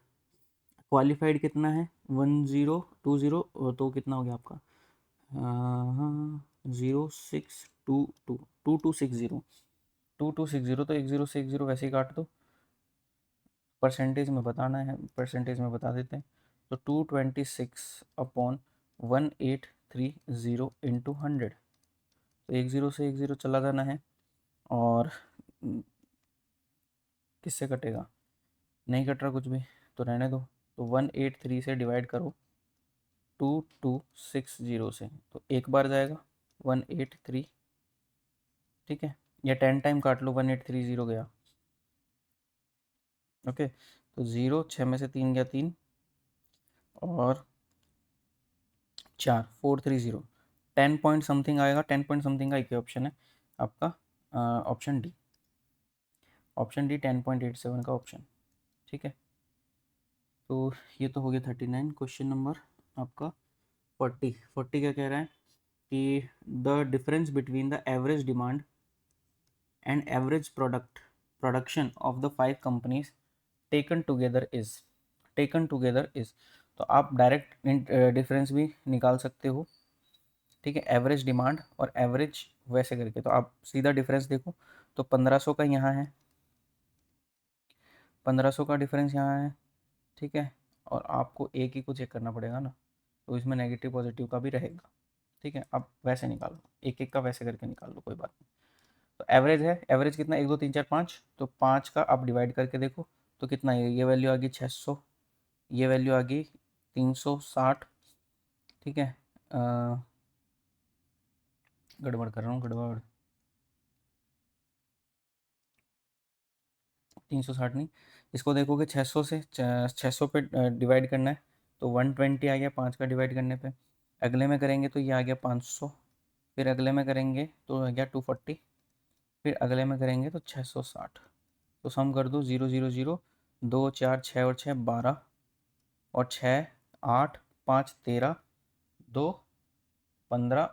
क्वालिफाइड कितना है 1020, तो कितना हो गया आपका 0622, 2260, 2260, तो 10 से 10 वैसे ही काट दो, परसेंटेज में बताना है, परसेंटेज में बता देते हैं। तो 226 अपॉन 1830 इंटू 100, तो 10 से 10 चला जाना है, और किससे कटेगा, नहीं कट रहा कुछ भी, तो रहने दो। तो 183 से डिवाइड करो 2260 से, तो एक बार जाएगा 183। ठीक है, या 10 टाइम काट लो, 1830 गया। ओके, तो 0, 6 में से 3 गया 3, और 4, 430, 10 पॉइंट समथिंग आएगा, 10 पॉइंट समथिंग का एक ही ऑप्शन है आपका, ऑप्शन डी, ऑप्शन डी 10.87 का ऑप्शन। ठीक है, तो ये तो हो गया 39। क्वेश्चन नंबर आपका 40 क्या कह रहा है कि the difference between the average demand and average production of the 5 companies taken together is, taken together is, तो आप डायरेक्ट डिफरेंस भी निकाल सकते हो। ठीक है, एवरेज डिमांड और एवरेज वैसे करके, तो आप सीधा डिफरेंस देखो, तो 1500 का यहाँ है, 1500 का डिफरेंस यहाँ है। ठीक है, और आपको एक ही को चेक करना पड़ेगा ना, तो इसमें नेगेटिव पॉजिटिव का भी रहेगा। ठीक है, आप वैसे निकालो, एक एक का वैसे करके निकाल लो, कोई बात नहीं। तो एवरेज है, एवरेज कितना, 1 2 3 4 5, तो 5 का आप डिवाइड करके देखो, तो कितना है, ये वैल्यू आ गई 600, ये वैल्यू आ गई 360। ठीक है, गड़बड़ कर रहा हूँ, गड़बड़, 360 नहीं, इसको देखोगे 600 से 600 पे डिवाइड करना है, तो 120 आ गया 5 का डिवाइड करने पे। अगले में करेंगे तो ये आ गया 500, फिर अगले में करेंगे तो आ गया 240, फिर अगले में करेंगे तो 660। तो सम कर दो, 0 0 0, 2 4 6 और 6 12, और 6 8 5 13, 2 15,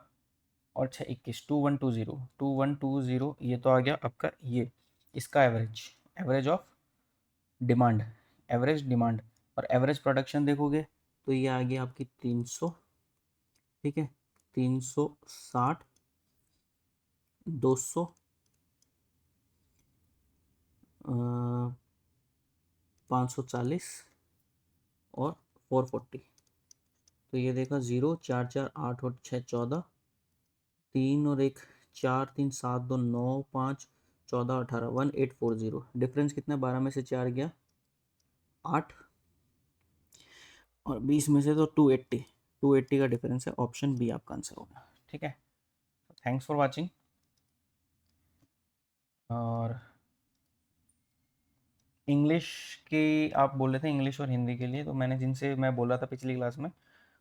और 6 21, 2120, 2120, ये तो आ गया आपका ये, इसका average, average of demand, average demand. और एवरेज प्रोडक्शन देखोगे तो ये आ गया आपकी 300। ठीक है, 360, 200, 540 और 440। तो ये देखा, 0 4 4 8 और 6 14, 3 और 1 4, 3 7 2 9 5 14 18, 1840। डिफरेंस कितना, 12 में से 4 गया 8, और 20 में से तो 280, 280 का डिफरेंस है, ऑप्शन बी आपका आंसर होगा। ठीक है, थैंक्स फॉर वाचिंग। और इंग्लिश की आप बोल रहे थे, इंग्लिश और हिंदी के लिए, तो मैंने जिनसे मैं बोला था पिछली क्लास में,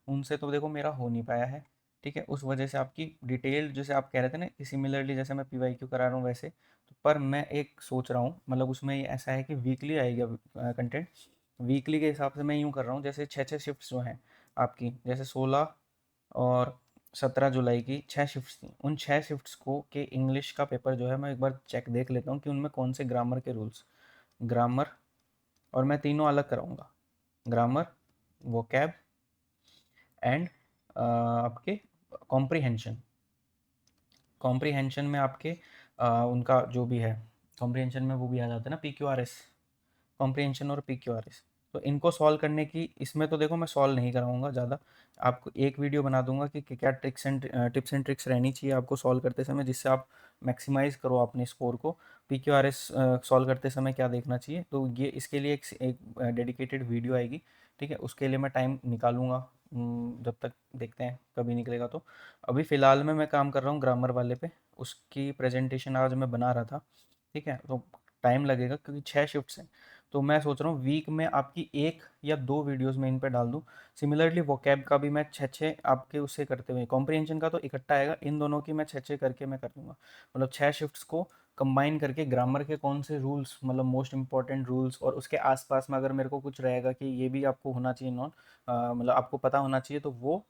उनसे तो देखो मेरा हो नहीं पाया है। ठीक है, उस वजह से आपकी डिटेल, जैसे आप कह रहे थे ना कि सिमिलरली जैसे मैं PYQ करा रहा हूँ वैसे, तो पर मैं एक सोच रहा हूँ, मतलब उसमें ये ऐसा है कि वीकली आएगा कंटेंट, वीकली के हिसाब से मैं यूँ कर रहा हूँ, जैसे 6 6 शिफ्ट्स जो हैं आपकी, जैसे 16 और 17 जुलाई की 6 शिफ्ट्स थी, उन 6 शिफ्ट्स को के इंग्लिश का पेपर जो है मैं एक बार चेक देख लेता हूँ कि उनमें कौन से ग्रामर के रूल्स, ग्रामर, और मैं तीनों अलग कराऊंगा, ग्रामर, वोकैब एंड आपके कॉम्प्रीहेंशन। कॉम्प्रीहेंशन में आपके उनका जो भी है, कॉम्प्रीहेंशन में वो भी आ जाता है ना, PQRS, कॉम्प्रीहेंशन और PQRS। तो इनको सॉल्व करने की, इसमें तो देखो मैं सॉल्व नहीं कराऊंगा ज़्यादा, आपको एक वीडियो बना दूंगा कि क्या टिप्स एंड ट्रिक्स रहनी चाहिए आपको सॉल्व करते समय, जिससे आप मैक्सिमाइज़ करो अपने स्कोर को। PQRS सॉल्व करते समय क्या देखना चाहिए, तो ये इसके लिए एक डेडिकेटेड वीडियो आएगी, ठीक है, उसके लिए मैं टाइम निकालूंगा, जब तक देखते हैं कभी निकलेगा तो। अभी फ़िलहाल में मैं काम कर रहा हूँ ग्रामर वाले पे, उसकी प्रेजेंटेशन आज मैं बना रहा था, ठीक है, तो टाइम लगेगा क्योंकि 6 शिफ्ट्स हैं। तो मैं सोच रहा हूँ वीक में आपकी 1 या 2 वीडियोस में इन पे डाल दूँ। सिमिलरली वोकैब का भी मैं 6-6 आपके उससे करते हुए, कॉम्प्रिहेंशन का तो इकट्ठा आएगा, इन दोनों की मैं 6-6 करके मैं कर दूँगा। मतलब 6 शिफ्ट्स को कंबाइन करके ग्रामर के कौन से रूल्स, मतलब मोस्ट इंपॉर्टेंट रूल्स, और उसके आसपास में अगर मेरे को कुछ रहेगा कि ये भी आपको होना चाहिए मतलब आपको पता होना चाहिए, तो वो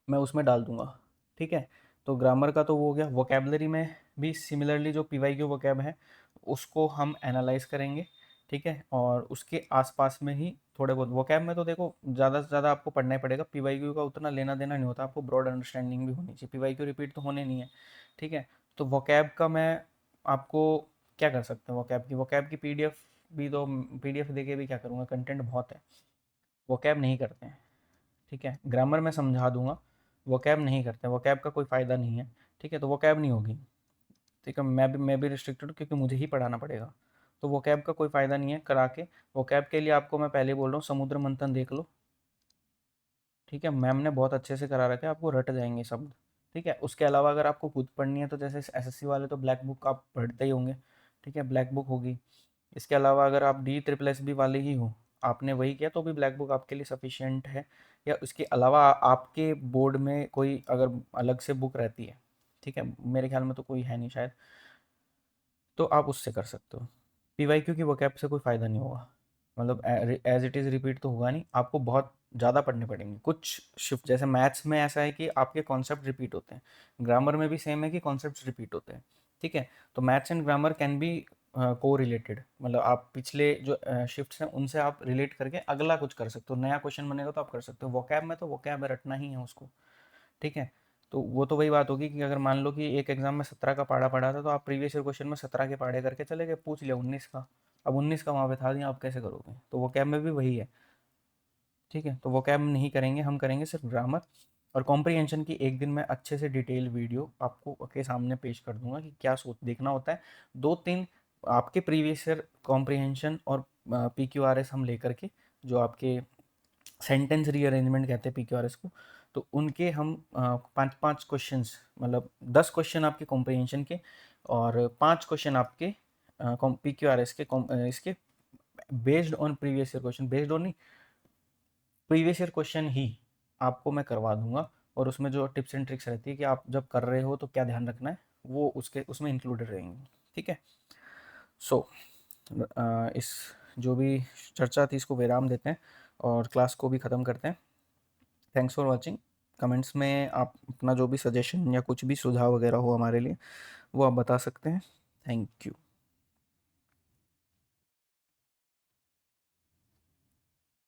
मैं उसमें डाल दूँगा, ठीक है। तो ग्रामर का तो वो हो गया। वोकैबलरी में भी सिमिलरली जो PYQ वोकैब है उसको हम एनालाइज़ करेंगे, ठीक है, और उसके आसपास में ही थोड़े बहुत वोकैब में तो देखो ज़्यादा से ज़्यादा आपको पढ़ना ही पड़ेगा, PYQ का उतना लेना देना नहीं होता, आपको ब्रॉड अंडरस्टैंडिंग भी होनी चाहिए, PYQ रिपीट तो होने नहीं है, ठीक है। तो वोकैब का मैं आपको क्या कर सकते हैं, वोकैब की PDF भी, तो PDF दे के भी क्या करूँगा, कंटेंट बहुत है, वोकैब नहीं करते हैं, ठीक है। ग्रामर में समझा दूंगा, वोकैब नहीं करते, वोकैब का कोई फ़ायदा नहीं है, ठीक है, तो वोकैब नहीं होगी, ठीक है। मैं भी रिस्ट्रिक्टेड हूँ क्योंकि मुझे ही पढ़ाना पड़ेगा, तो वोकैब का कोई फ़ायदा नहीं है करा के। वोकैब के लिए आपको मैं पहले बोल रहा हूँ समुद्र मंथन देख लो, ठीक है, मैम ने बहुत अच्छे से करा रखा है, आपको रट जाएंगे शब्द, ठीक है। उसके अलावा अगर आपको खुद पढ़नी है तो जैसे SSC वाले तो ब्लैक बुक आप पढ़ते ही होंगे, ठीक है, ब्लैक बुक होगी। इसके अलावा अगर आप DSSS वाले ही हो, आपने वही किया, तो भी ब्लैक बुक आपके लिए सफिशिएंट है। या उसके अलावा आपके बोर्ड में कोई अगर अलग से बुक रहती है, ठीक है, मेरे ख्याल में तो कोई है नहीं शायद, तो आप उससे कर सकते हो। PYQ की वोकैब से कोई फ़ायदा नहीं होगा, मतलब एज इट इज़ रिपीट तो होगा नहीं, आपको बहुत ज़्यादा पढ़ने पड़ेंगे। कुछ शिफ्ट जैसे मैथ्स में ऐसा है कि आपके कॉन्सेप्ट रिपीट होते हैं, ग्रामर में भी सेम है कि कॉन्सेप्ट रिपीट होते हैं, ठीक है। तो maths and grammar can be को रिलेटेड, मतलब आप पिछले जो शिफ्ट्स हैं उनसे आप रिलेट करके अगला कुछ कर सकते हो, नया क्वेश्चन बनेगा तो आप कर सकते हो। वोकैब में तो वोकैब रटना ही है उसको, ठीक है। तो वो तो वही बात होगी कि अगर मान लो कि एक एग्जाम में 17 का पाड़ा पड़ा था, तो आप प्रीवियस ईयर क्वेश्चन में 17 के पाड़े करके चले गए, पूछ लिया 19 का, अब 19 का वहाँ पे था नहीं, आप कैसे करोगे, तो वो कैब में भी वही है, ठीक है। तो वो कैब नहीं करेंगे, हम करेंगे सिर्फ ग्रामर और कॉम्प्रीहेंशन की। एक दिन मैं अच्छे से डिटेल वीडियो आपको के सामने पेश कर दूंगा कि क्या सोच देखना होता है। 2-3 आपके प्रीवियस ईयर कॉम्प्रीहेंशन और PQRS हम लेकर के, जो आपके सेंटेंस रीअरेंजमेंट कहते हैं PQRS को, तो उनके हम 5-5 क्वेश्चंस, मतलब 10 क्वेश्चन आपके कॉम्प्रिहेंशन के और 5 क्वेश्चन आपके PQRS के इसके based on previous year question, based on नहीं, प्रीवियस ईयर क्वेश्चन ही आपको मैं करवा दूंगा। और उसमें जो टिप्स एंड ट्रिक्स रहती है कि आप जब कर रहे हो तो क्या ध्यान रखना है, वो उसके उसमें इंक्लूडेड रहेंगे, ठीक है। सो इस जो भी चर्चा थी इसको विराम देते हैं और क्लास को भी ख़त्म करते हैं। Thanks for watching. कमेंट्स में आप अपना जो भी सजेशन या कुछ भी सुझाव वगैरह हो हमारे लिए, वो आप बता सकते हैं। Thank you.